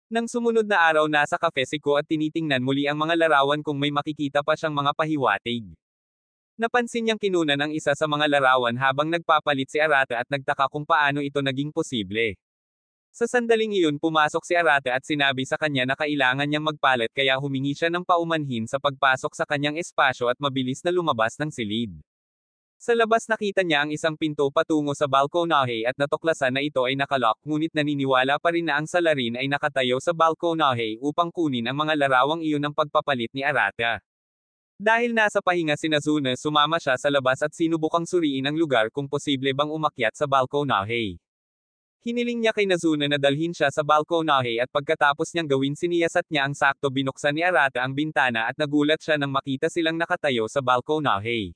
Nang sumunod na araw, nasa kafe si Ko at tinitingnan muli ang mga larawan kung may makikita pa siyang mga pahiwatig. Napansin niyang kinunan ang isa sa mga larawan habang nagpapalit si Arata at nagtaka kung paano ito naging posible. Sa sandaling iyon, pumasok si Arata at sinabi sa kanya na kailangan niyang magpalit kaya humingi siya ng paumanhin sa pagpasok sa kanyang espasyo at mabilis na lumabas ng silid. Sa labas, nakita niya ang isang pinto patungo sa balkonahe at natuklasan na ito ay nakalock, ngunit naniniwala pa rin na ang salarin ay nakatayo sa balkonahe upang kunin ang mga larawang iyon ng pagpapalit ni Arata. Dahil nasa pahinga si Nizuna, sumama siya sa labas at sinubukang suriin ang lugar kung posible bang umakyat sa balkonahe. Hiniling niya kay Nizuna na dalhin siya sa balkonahe at pagkatapos niyang gawin, siniyasat niya ang sakto, binuksan ni Arata ang bintana at nagulat siya nang makita silang nakatayo sa balkonahe.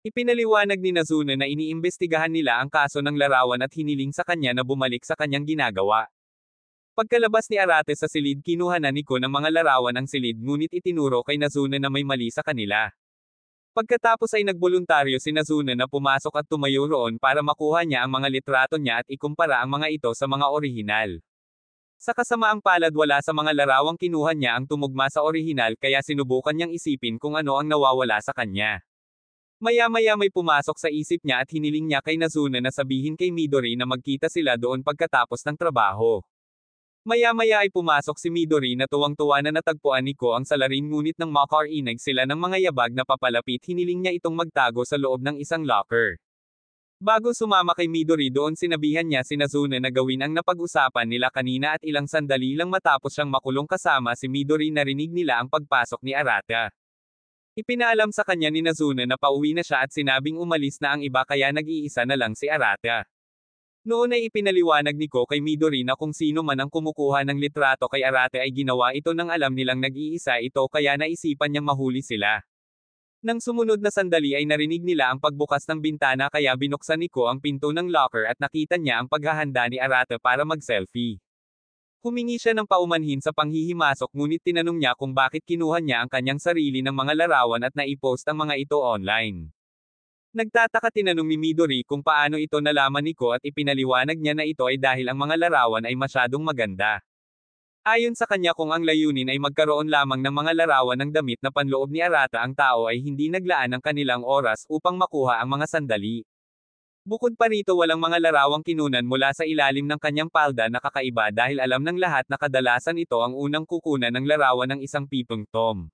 Ipinaliwanag ni Nizuna na iniimbestigahan nila ang kaso ng larawan at hiniling sa kanya na bumalik sa kanyang ginagawa. Pagkalabas ni Arate sa silid, kinuha na ni Ko ng mga larawan ang silid, ngunit itinuro kay Nizuna na may mali sa kanila. Pagkatapos ay nagboluntaryo si Nizuna na pumasok at tumayo roon para makuha niya ang mga litrato niya at ikumpara ang mga ito sa mga orihinal. Sa kasamaang palad, wala sa mga larawang kinuha niya ang tumugma sa orihinal kaya sinubukan niyang isipin kung ano ang nawawala sa kanya. Maya-maya may pumasok sa isip niya at hiniling niya kay Nizuna na sabihin kay Midori na magkita sila doon pagkatapos ng trabaho. Maya-maya ay pumasok si Midori na tuwang-tuwa na natagpuan ni Ko ang salarin, ngunit nang makarinig sila ng mga yabag na papalapit, hiniling niya itong magtago sa loob ng isang locker. Bago sumama kay Midori doon, sinabihan niya si Nizuna na gawin ang napag-usapan nila kanina at ilang sandali lang matapos siyang makulong kasama si Midori, narinig nila ang pagpasok ni Arata. Ipinaalam sa kanya ni Nizuna na pauwi na siya at sinabing umalis na ang iba kaya nag-iisa na lang si Arata. Noon ay ipinaliwanag ni Ko kay Midori na kung sino man ang kumukuha ng litrato kay Arate ay ginawa ito nang alam nilang nag-iisa ito kaya naisipan niyang mahuli sila. Nang sumunod na sandali ay narinig nila ang pagbukas ng bintana kaya binuksan ni Ko ang pinto ng locker at nakita niya ang paghahanda ni Arate para mag-selfie. Humingi siya ng paumanhin sa panghihimasok, ngunit tinanong niya kung bakit kinuha niya ang kanyang sarili ng mga larawan at naipost ang mga ito online. Nagtataka tinanong ni Midori kung paano ito nalaman ni Ko at ipinaliwanag niya na ito ay dahil ang mga larawan ay masyadong maganda. Ayon sa kanya kung ang layunin ay magkaroon lamang ng mga larawan ng damit na panloob ni Arata ang tao ay hindi naglaan ng kanilang oras upang makuha ang mga sandali. Bukod pa rito walang mga larawang kinunan mula sa ilalim ng kanyang palda na kakaiba dahil alam ng lahat na kadalasan ito ang unang kukunan ng larawan ng isang pipong Tom.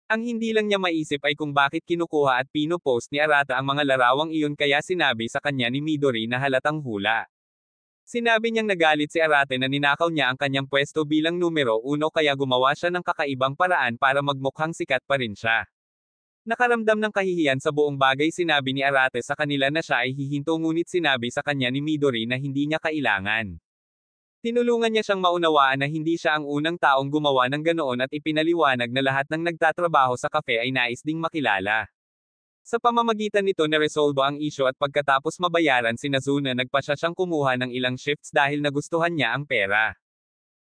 Ang hindi lang niya maisip ay kung bakit kinukuha at pinopost ni Arata ang mga larawang iyon kaya sinabi sa kanya ni Midori na halatang hula. Sinabi niyang nagalit si Arate na ninakaw niya ang kanyang pwesto bilang numero 1 kaya gumawa siya ng kakaibang paraan para magmukhang sikat pa rin siya. Nakaramdam ng kahihiyan sa buong bagay sinabi ni Arate sa kanila na siya ay hihinto ngunit sinabi sa kanya ni Midori na hindi niya kailangan. Tinulungan niya siyang maunawaan na hindi siya ang unang taong gumawa ng ganoon at ipinaliwanag na lahat ng nagtatrabaho sa kafe ay nais ding makilala. Sa pamamagitan nito naresolbo ang isyu at pagkatapos mabayaran si Nazuna nagpasya siyang kumuha ng ilang shifts dahil nagustuhan niya ang pera.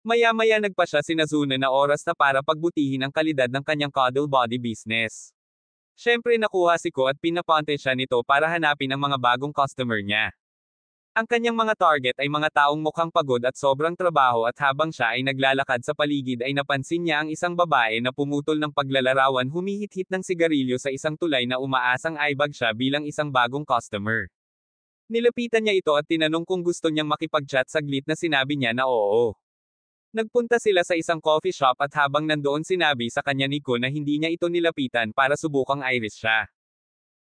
Maya-maya nagpasya si Nazuna na oras na para pagbutihin ang kalidad ng kanyang cuddle body business. Siyempre nakuha si Ko at pinaponte siya nito para hanapin ang mga bagong customer niya. Ang kanyang mga target ay mga taong mukhang pagod at sobrang trabaho at habang siya ay naglalakad sa paligid ay napansin niya ang isang babae na pumutol ng paglalarawan humihit-hit ng sigarilyo sa isang tulay na umaasang aibag siya bilang isang bagong customer. Nilapitan niya ito at tinanong kung gusto niyang makipag-chat saglit na sinabi niya na oo. Nagpunta sila sa isang coffee shop at habang nandoon sinabi sa kanya ni Ko na hindi niya ito nilapitan para subukang iris siya.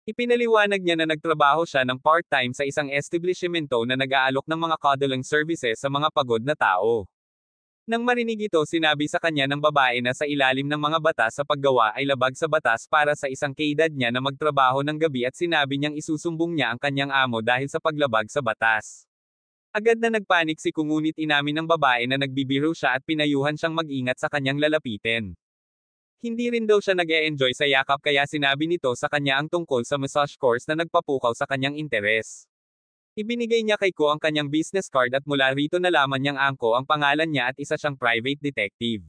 Ipinaliwanag niya na nagtrabaho siya ng part-time sa isang establishmento na nag-aalok ng mga cuddling services sa mga pagod na tao. Nang marinig ito sinabi sa kanya ng babae na sa ilalim ng mga batas sa paggawa ay labag sa batas para sa isang kaedad niya na magtrabaho ng gabi at sinabi niyang isusumbong niya ang kanyang amo dahil sa paglabag sa batas. Agad na nagpanik si Ko ngunit inamin ng babae na nagbibiro siya at pinayuhan siyang mag-ingat sa kanyang lalapitin. Hindi rin daw siya nag-e-enjoy sa yakap kaya sinabi nito sa kanya ang tungkol sa massage course na nagpapukaw sa kanyang interes. Ibinigay niya kay Ko ang kanyang business card at mula rito nalaman niyang Angko ang pangalan niya at isa siyang private detective.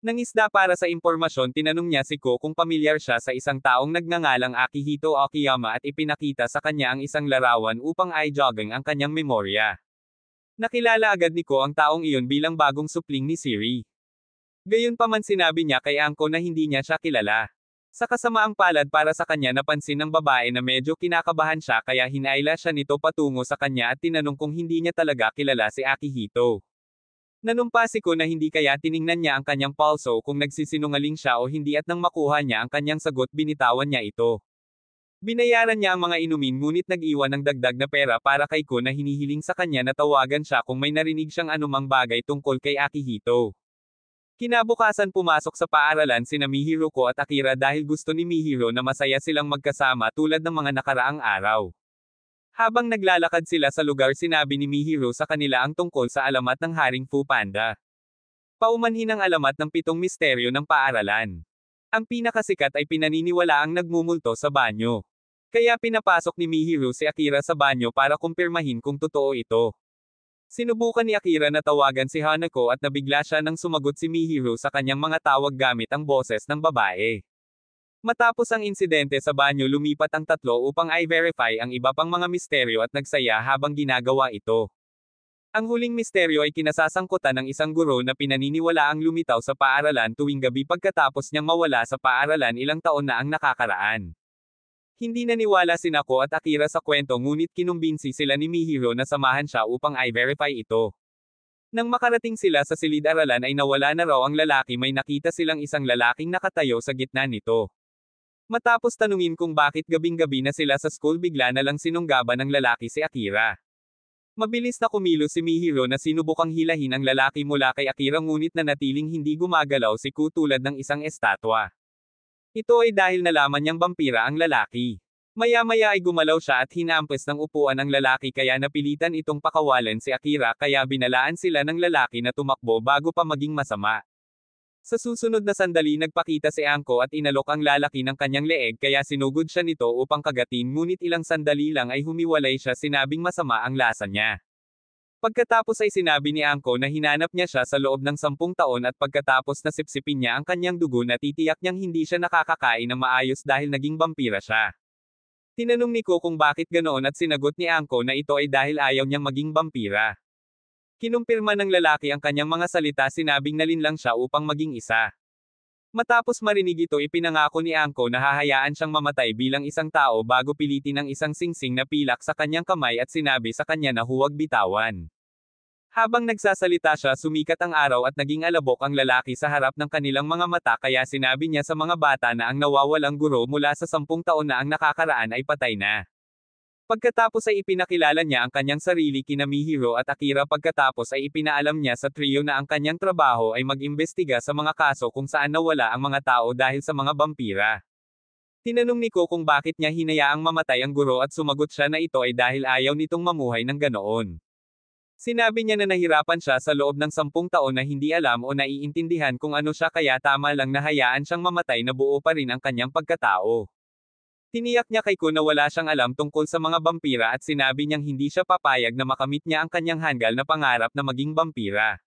Nangisda para sa impormasyon tinanong niya si Ko kung pamilyar siya sa isang taong nagngangalang Akihito Okiyama at ipinakita sa kanya ang isang larawan upang i-jogging ang kanyang memorya. Nakilala agad ni Ko ang taong iyon bilang bagong supling ni Siri. Gayunpaman sinabi niya kay Angko na hindi niya siya kilala. Sa kasamaang palad para sa kanya napansin ng babae na medyo kinakabahan siya kaya hinaila siya nito patungo sa kanya at tinanong kung hindi niya talaga kilala si Akihito. Nanumpa si Ko na hindi kaya tiningnan niya ang kanyang pulso kung nagsisinungaling siya o hindi at nang makuha niya ang kanyang sagot binitawan niya ito. Binayaran niya ang mga inumin ngunit nag-iwan ng dagdag na pera para kay Ko na hinihiling sa kanya na tawagan siya kung may narinig siyang anumang bagay tungkol kay Akihito. Kinabukasan pumasok sa paaralan sina Mihiruko at Akira dahil gusto ni Mihiro na masaya silang magkasama tulad ng mga nakaraang araw. Habang naglalakad sila sa lugar sinabi ni Mihiro sa kanila ang tungkol sa alamat ng Haring Fu Panda. Paumanhin ang alamat ng 7 misteryo ng paaralan. Ang pinakasikat ay pinaniniwalaang nagmumulto sa banyo. Kaya pinapasok ni Mihiro si Akira sa banyo para kumpirmahin kung totoo ito. Sinubukan ni Akira na tawagan si Hanako at nabigla siya nang sumagot si Mihiro sa kanyang mga tawag gamit ang boses ng babae. Matapos ang insidente sa banyo lumipat ang tatlo upang i-verify ang iba pang mga misteryo at nagsaya habang ginagawa ito. Ang huling misteryo ay kinasasangkutan ng isang guro na pinaniniwalaang lumitaw sa paaralan tuwing gabi pagkatapos niyang mawala sa paaralan ilang taon na ang nakakaraan. Hindi naniwala si Nako at Akira sa kwento ngunit kinumbinsi sila ni Mihiro na samahan siya upang i-verify ito. Nang makarating sila sa silid-aralan ay nawala na raw ang lalaki may nakita silang isang lalaking nakatayo sa gitna nito. Matapos tanungin kung bakit gabing-gabi na sila sa school bigla na lang sinunggaban ng lalaki si Akira. Mabilis na kumilos si Mihiro na sinubukang hilahin ang lalaki mula kay Akira ngunit nanatiling hindi gumagalaw si Ku tulad ng isang estatwa. Ito ay dahil nalaman niyang vampira ang lalaki. Maya-maya ay gumalaw siya at hinampas ng upuan ang lalaki kaya napilitan itong pakawalan si Akira kaya binalaan sila ng lalaki na tumakbo bago pa maging masama. Sa susunod na sandali nagpakita si Angko at inalok ang lalaki ng kanyang leeg kaya sinugod siya nito upang kagatin ngunit ilang sandali lang ay humiwalay siya sinabing masama ang lasa niya. Pagkatapos ay sinabi ni Angko na hinanap niya siya sa loob ng 10 taon at pagkatapos na sipsipin niya ang kanyang dugo na titiyak niyang hindi siya nakakakain ng maayos dahil naging vampira siya. Tinanong ni Ko kung bakit ganoon at sinagot ni Angko na ito ay dahil ayaw niyang maging vampira. Kinumpirma ng lalaki ang kanyang mga salita, sinabing nalinlang siya upang maging isa. Matapos marinig ito, ipinangako ni Angko na hahayaan siyang mamatay bilang isang tao bago pilitin ang isang singsing na pilak sa kanyang kamay at sinabi sa kanya na huwag bitawan. Habang nagsasalita siya, sumikat ang araw at naging alabok ang lalaki sa harap ng kanilang mga mata, kaya sinabi niya sa mga bata na ang nawawalang guro mula sa 10 taon na ang nakakaraan ay patay na. Pagkatapos ay ipinakilala niya ang kanyang sarili kina Mihiro at Akira. Pagkatapos ay ipinaalam niya sa trio na ang kanyang trabaho ay mag-imbestiga sa mga kaso kung saan nawala ang mga tao dahil sa mga vampira. Tinanong ni Ko kung bakit niya hinayaang mamatay ang guro at sumagot siya na ito ay dahil ayaw nitong mamuhay ng ganoon. Sinabi niya na nahirapan siya sa loob ng 10 taon na hindi alam o naiintindihan kung ano siya, kaya tama lang na hayaan siyang mamatay na buo pa rin ang kanyang pagkatao. Tiniyak niya kay Ko na wala siyang alam tungkol sa mga vampira at sinabi niyang hindi siya papayag na makamit niya ang kanyang hanggal na pangarap na maging vampira.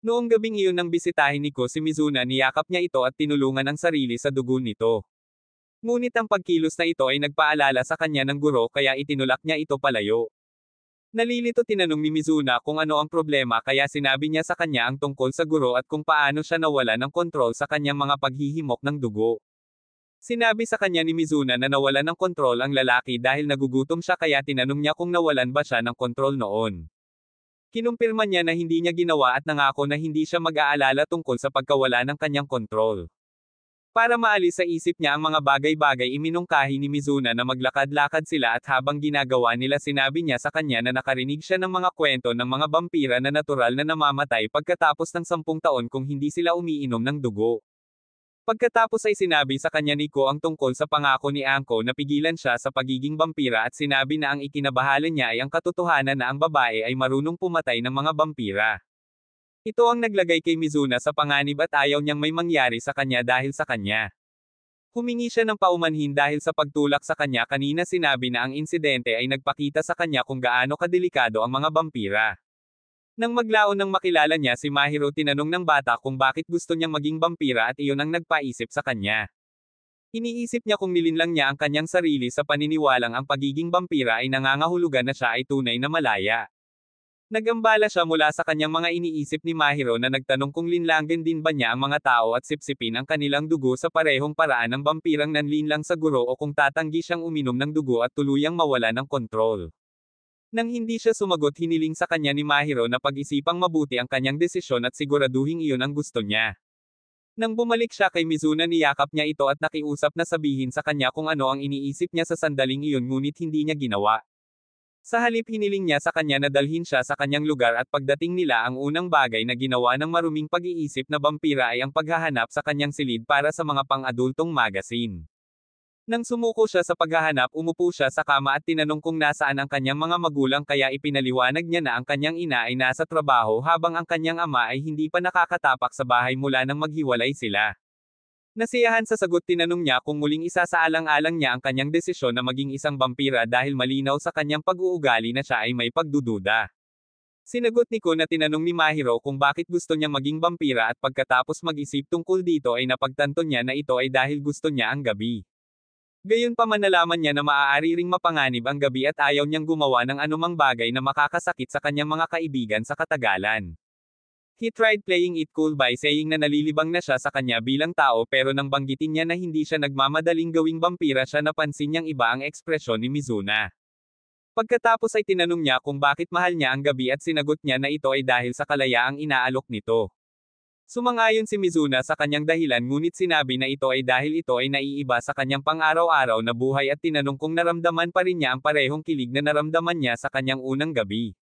Noong gabing iyon nang bisitahin ni Ko si Mizuna, niyakap niya ito at tinulungan ang sarili sa dugo nito. Ngunit ang pagkilos na ito ay nagpaalala sa kanya ng guro, kaya itinulak niya ito palayo. Nalilito, tinanong ni Mizuna kung ano ang problema, kaya sinabi niya sa kanya ang tungkol sa guro at kung paano siya nawala ng kontrol sa kanyang mga paghihimok ng dugo. Sinabi sa kanya ni Mizuna na nawalan ng kontrol ang lalaki dahil nagugutom siya, kaya tinanong niya kung nawalan ba siya ng kontrol noon. Kinumpirma niya na hindi niya ginawa at nangako na hindi siya mag-aalala tungkol sa pagkawala ng kanyang kontrol. Para maalis sa isip niya ang mga bagay-bagay, iminungkahi ni Mizuna na maglakad-lakad sila at habang ginagawa nila sinabi niya sa kanya na nakarinig siya ng mga kwento ng mga vampira na natural na namamatay pagkatapos ng 10 taon kung hindi sila umiinom ng dugo. Pagkatapos ay sinabi sa kanya ni Ko ang tungkol sa pangako ni Angko na pigilan siya sa pagiging vampira at sinabi na ang ikinabahala niya ay ang katotohanan na ang babae ay marunong pumatay ng mga vampira. Ito ang naglagay kay Mizuna sa panganib at ayaw niyang may mangyari sa kanya dahil sa kanya. Humingi siya ng paumanhin dahil sa pagtulak sa kanya kanina. Sinabi na ang insidente ay nagpakita sa kanya kung gaano kadelikado ang mga vampira. Nang maglaon nang makilala niya si Mahiro, tinanong ng bata kung bakit gusto niyang maging vampira at iyon ang nagpaisip sa kanya. Iniisip niya kung nilinlang niya ang kanyang sarili sa paniniwalang ang pagiging vampira ay nangangahulugan na siya ay tunay na malaya. Nagambala siya mula sa kanyang mga iniisip ni Mahiro na nagtanong kung linlangin din ba niya ang mga tao at sipsipin ang kanilang dugo sa parehong paraan ng vampirang nanlinlang sa guro o kung tatanggi siyang uminom ng dugo at tuluyang mawala ng kontrol. Nang hindi siya sumagot, hiniling sa kanya ni Mahiro na pag-isipang mabuti ang kanyang desisyon at siguraduhing iyon ang gusto niya. Nang bumalik siya kay Mizuna, niyakap niya ito at nakiusap na sabihin sa kanya kung ano ang iniisip niya sa sandaling iyon, ngunit hindi niya ginawa. Sa halip, hiniling niya sa kanya na dalhin siya sa kanyang lugar at pagdating nila, ang unang bagay na ginawa ng maruming pag-iisip na vampira ay ang paghahanap sa kanyang silid para sa mga pang-adultong magazine. Nang sumuko siya sa paghahanap, umupo siya sa kama at tinanong kung nasaan ang kanyang mga magulang, kaya ipinaliwanag niya na ang kanyang ina ay nasa trabaho habang ang kanyang ama ay hindi pa nakakatapak sa bahay mula nang maghiwalay sila. Nasiyahan sa sagot, tinanong niya kung muling isasaalang-alang niya ang kanyang desisyon na maging isang vampira dahil malinaw sa kanyang pag-uugali na siya ay may pagdududa. Sinagot ni Ko na tinanong ni Mahiro kung bakit gusto niyang maging vampira at pagkatapos mag-isip tungkol dito ay napagtanto niya na ito ay dahil gusto niya ang gabi. Gayunpaman, nalaman niya na maaari ring mapanganib ang gabi at ayaw niyang gumawa ng anumang bagay na makakasakit sa kanyang mga kaibigan sa katagalan. He tried playing it cool by saying na nalilibang na siya sa kanya bilang tao, pero nang banggitin niya na hindi siya nagmamadaling gawing vampira, siya napansin niyang iba ang ekspresyon ni Mizuna. Pagkatapos ay tinanong niya kung bakit mahal niya ang gabi at sinagot niya na ito ay dahil sa kalayaang inaalok nito. Sumang-ayon si Mizuna sa kanyang dahilan, ngunit sinabi na ito ay dahil ito ay naiiba sa kanyang pang-araw-araw na buhay at tinanong kung naramdaman pa rin niya ang parehong kilig na naramdaman niya sa kanyang unang gabi.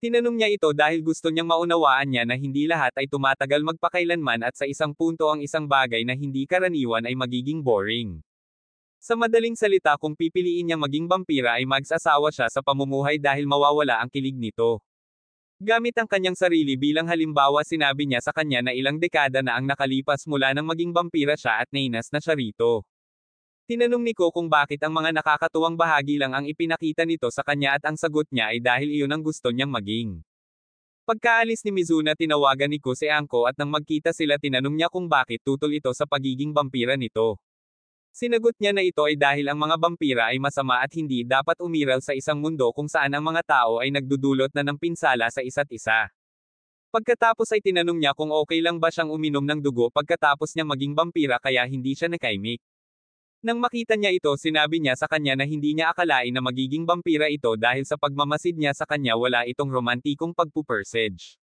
Tinanong niya ito dahil gusto niyang maunawaan niya na hindi lahat ay tumatagal magpakailanman at sa isang punto ang isang bagay na hindi karaniwan ay magiging boring. Sa madaling salita, kung pipiliin niya maging vampira ay mag-asawa siya sa pamumuhay dahil mawawala ang kilig nito. Gamit ang kanyang sarili bilang halimbawa, sinabi niya sa kanya na ilang dekada na ang nakalipas mula nang maging vampira siya at nainas na siya rito. Tinanong ni Ko kung bakit ang mga nakakatuwang bahagi lang ang ipinakita nito sa kanya at ang sagot niya ay dahil iyon ang gusto niyang maging. Pagkaalis ni Mizuna, tinawagan ni Ko si Angko at nang magkita sila tinanong niya kung bakit tutol ito sa pagiging vampira nito. Sinagot niya na ito ay dahil ang mga vampira ay masama at hindi dapat umiral sa isang mundo kung saan ang mga tao ay nagdudulot na ng pinsala sa isa't isa. Pagkatapos ay tinanong niya kung okay lang ba siyang uminom ng dugo pagkatapos niya maging vampira kaya hindi siya nakaimik. Nang makita niya ito sinabi niya sa kanya na hindi niya akalain na magiging vampira ito dahil sa pagmamasid niya sa kanya wala itong romantikong pagpupursage.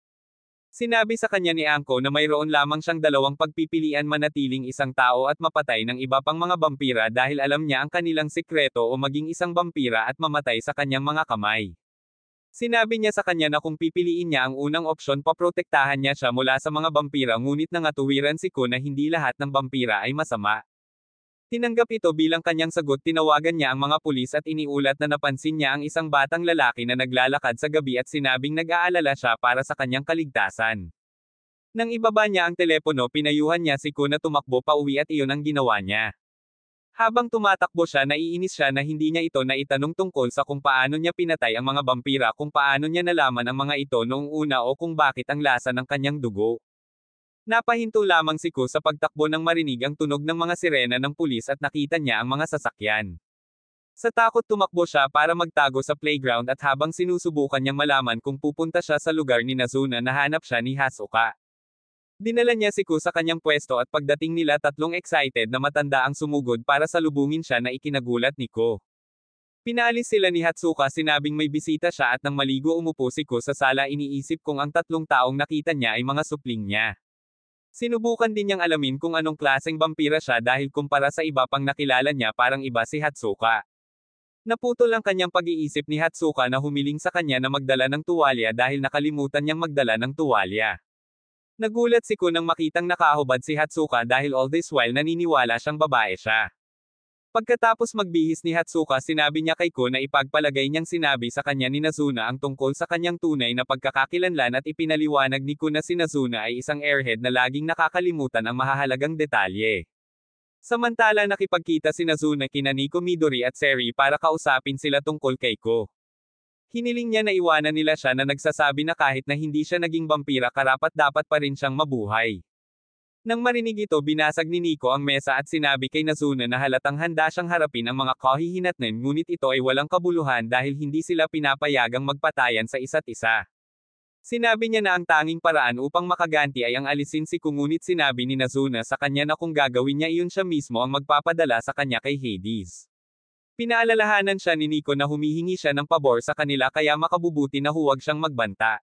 Sinabi sa kanya ni Anko na mayroon lamang siyang dalawang pagpipilian manatiling isang tao at mapatay ng iba pang mga vampira dahil alam niya ang kanilang sikreto o maging isang vampira at mamatay sa kanyang mga kamay. Sinabi niya sa kanya na kung pipiliin niya ang unang opsyon paprotektahan niya siya mula sa mga vampira ngunit nangatuwiran si Ko na hindi lahat ng vampira ay masama. Tinanggap ito bilang kanyang sagot tinawagan niya ang mga pulis at iniulat na napansin niya ang isang batang lalaki na naglalakad sa gabi at sinabing nag-aalala siya para sa kanyang kaligtasan. Nang ibaba niya ang telepono pinayuhan niya si Ko na tumakbo pa uwi at iyon ang ginawa niya. Habang tumatakbo siya naiinis siya na hindi niya ito naitanong tungkol sa kung paano niya pinatay ang mga vampira kung paano niya nalaman ang mga ito noong una o kung bakit ang lasa ng kanyang dugo. Napahinto lamang si Ko sa pagtakbo nang marinig ang tunog ng mga sirena ng pulis at nakita niya ang mga sasakyan. Sa takot tumakbo siya para magtago sa playground at habang sinusubukan niyang malaman kung pupunta siya sa lugar ni Nazuna nahanap siya ni Hazuka. Dinala niya si Ko sa kanyang pwesto at pagdating nila tatlong excited na matanda ang sumugod para salubungin siya na ikinagulat ni Ko. Pinaalis sila ni Hatsuka sinabing may bisita siya at nang maligo umupo si Ko sa sala iniisip kung ang tatlong taong nakita niya ay mga supling niya. Sinubukan din niyang alamin kung anong klaseng vampira siya dahil kumpara sa iba pang nakilala niya parang iba si Hatsuka. Naputol ang kanyang pag-iisip ni Hatsuka na humiling sa kanya na magdala ng tuwalya dahil nakalimutan niyang magdala ng tuwalya. Nagulat si Ko nang makitang nakahubad si Hatsuka dahil all this while naniniwala siyang babae siya. Pagkatapos magbihis ni Hatsuka sinabi niya kay Ko na ipagpalagay niyang sinabi sa kanya ni Nazuna ang tungkol sa kanyang tunay na pagkakakilanlan at ipinaliwanag ni Ko na si Nazuna ay isang airhead na laging nakakalimutan ang mahahalagang detalye. Samantala nakipagkita si Nazuna kina Nico Midori at Seri para kausapin sila tungkol kay Ko. Hiniling niya na iwanan nila siya na nagsasabi na kahit na hindi siya naging vampira karapat dapat pa rin siyang mabuhay. Nang marinig ito binasag ni Nico ang mesa at sinabi kay Nazuna na halatang handa siyang harapin ang mga kahihinatnan ngunit ito ay walang kabuluhan dahil hindi sila pinapayagang magpatayan sa isa't isa. Sinabi niya na ang tanging paraan upang makaganti ay ang alisin si Ko ngunit sinabi ni Nazuna sa kanya na kung gagawin niya iyon siya mismo ang magpapadala sa kanya kay Hades. Pinaalalahanan siya ni Nico na humihingi siya ng pabor sa kanila kaya makabubuti na huwag siyang magbanta.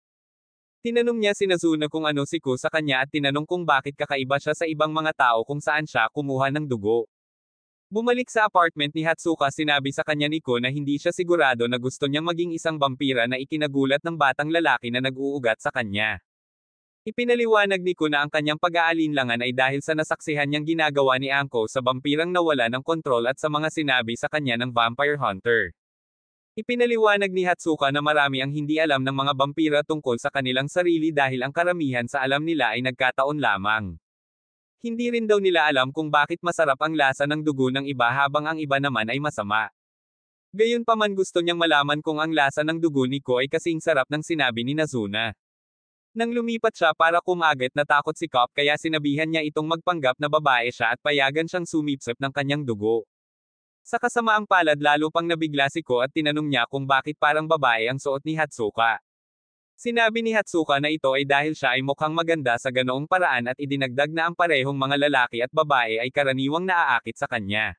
Tinanong niya si Nazuna kung ano si Ko sa kanya at tinanong kung bakit kakaiba siya sa ibang mga tao kung saan siya kumuha ng dugo. Bumalik sa apartment ni Hatsuka sinabi sa kanya ni Ko na hindi siya sigurado na gusto niyang maging isang vampira na ikinagulat ng batang lalaki na nag-uugat sa kanya. Ipinaliwanag ni Ko na ang kanyang pag-aalinlangan ay dahil sa nasaksihan niyang ginagawa ni Anko sa vampirang nawala ng kontrol at sa mga sinabi sa kanya ng vampire hunter. Ipinaliwanag ni Hatsuka na marami ang hindi alam ng mga vampira tungkol sa kanilang sarili dahil ang karamihan sa alam nila ay nagkataon lamang. Hindi rin daw nila alam kung bakit masarap ang lasa ng dugo ng iba habang ang iba naman ay masama. Gayunpaman gusto niyang malaman kung ang lasa ng dugo ni Ko ay kasing sarap ng sinabi ni Nazuna. Nang lumipat siya para kumagat natakot si Cop kaya sinabihan niya itong magpanggap na babae siya at payagan siyang sumipsip ng kanyang dugo. Sa kasamaang palad lalo pang nabigla si Ko at tinanong niya kung bakit parang babae ang suot ni Hatsuka. Sinabi ni Hatsuka na ito ay dahil siya ay mukhang maganda sa ganoong paraan at idinagdag na ang parehong mga lalaki at babae ay karaniwang naaakit sa kanya.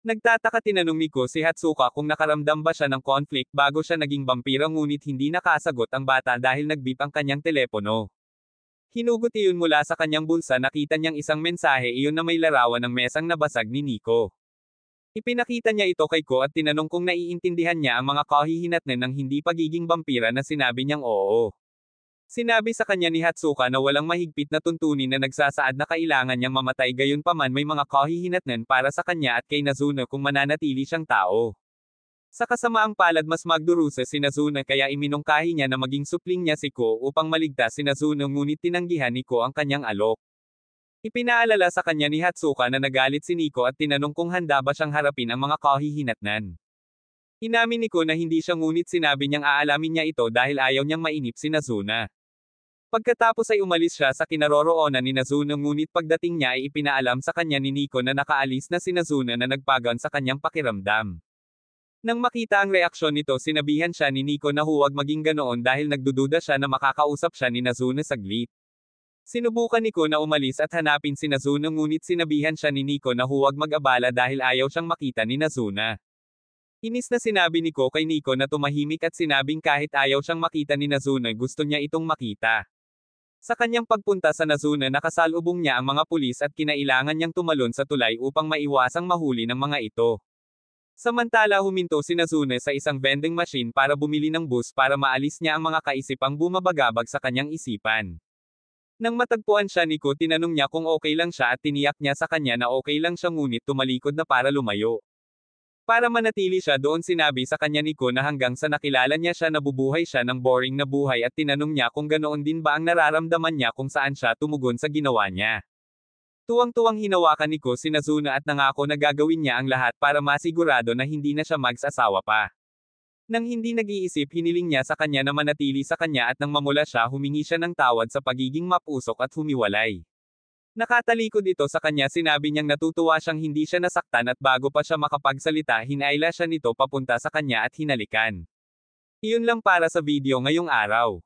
Nagtataka tinanong ni Ko si Hatsuka kung nakaramdam ba siya ng conflict bago siya naging vampira ngunit hindi nakasagot ang bata dahil nagbip ang kanyang telepono. Hinugot iyon mula sa kanyang bulsa nakita niyang isang mensahe iyon na may larawan ng mesang nabasag ni Nico. Ipinakita niya ito kay Ko at tinanong kung naiintindihan niya ang mga kahihinatnan ng hindi pagiging vampira na sinabi niyang oo. Sinabi sa kanya ni Hatsuka na walang mahigpit na tuntunin na nagsasaad na kailangan niyang mamatay gayunpaman may mga kahihinatnan para sa kanya at kay Nazuna kung mananatili siyang tao. Sa kasamaang palad mas magdurusa si Nazuna kaya iminungkahi niya na maging supling niya si Ko upang maligtas si Nazuna ngunit tinanggihan ni Ko ang kanyang alok. Ipinaalala sa kanya ni Hatsuka na nagalit si Nico at tinanong kung handa ba siyang harapin ang mga kahihinatnan. Inamin ni Ko na hindi siya ngunit sinabi niyang aalamin niya ito dahil ayaw niyang mainip si Nazuna. Pagkatapos ay umalis siya sa kinaroroonan ni Nazuna ngunit pagdating niya ay ipinaalam sa kanya ni Nico na nakaalis na si Nazuna na nagpagaan sa kanyang pakiramdam. Nang makita ang reaksyon nito sinabihan siya ni Nico na huwag maging ganoon dahil nagdududa siya na makakausap siya ni Nazuna saglit. Sinubukan ni Nico na umalis at hanapin si Nazuna ngunit sinabihan siya ni Nico na huwag mag-abala dahil ayaw siyang makita ni Nazuna. Inis na sinabi ni Nico kay Nico na tumahimik at sinabing kahit ayaw siyang makita ni Nazuna gusto niya itong makita. Sa kanyang pagpunta sa Nazuna nakasalubong niya ang mga pulis at kinailangan niyang tumalon sa tulay upang maiwasang mahuli ng mga ito. Samantala huminto si Nazuna sa isang vending machine para bumili ng bus para maalis niya ang mga kaisipang bumabagabag sa kanyang isipan. Nang matagpuan siya ni Nico tinanong niya kung okay lang siya at tiniyak niya sa kanya na okay lang siya ngunit tumalikod na para lumayo. Para manatili siya doon sinabi sa kanya ni Nico na hanggang sa nakilala niya siya nabubuhay siya ng boring na buhay at tinanong niya kung ganoon din ba ang nararamdaman niya kung saan siya tumugon sa ginawa niya. Tuwang-tuwang hinawakan ni Nico si Nazuna at nangako na gagawin niya ang lahat para masigurado na hindi na siya mag-asawa pa. Nang hindi nag-iisip hiniling niya sa kanya na manatili sa kanya at nang mamula siya humingi siya ng tawad sa pagiging mapusok at humiwalay. Nakatalikod ito sa kanya sinabi niyang natutuwa siyang hindi siya nasaktan at bago pa siya makapagsalita hinaila siya nito papunta sa kanya at hinalikan. Iyon lang para sa video ngayong araw.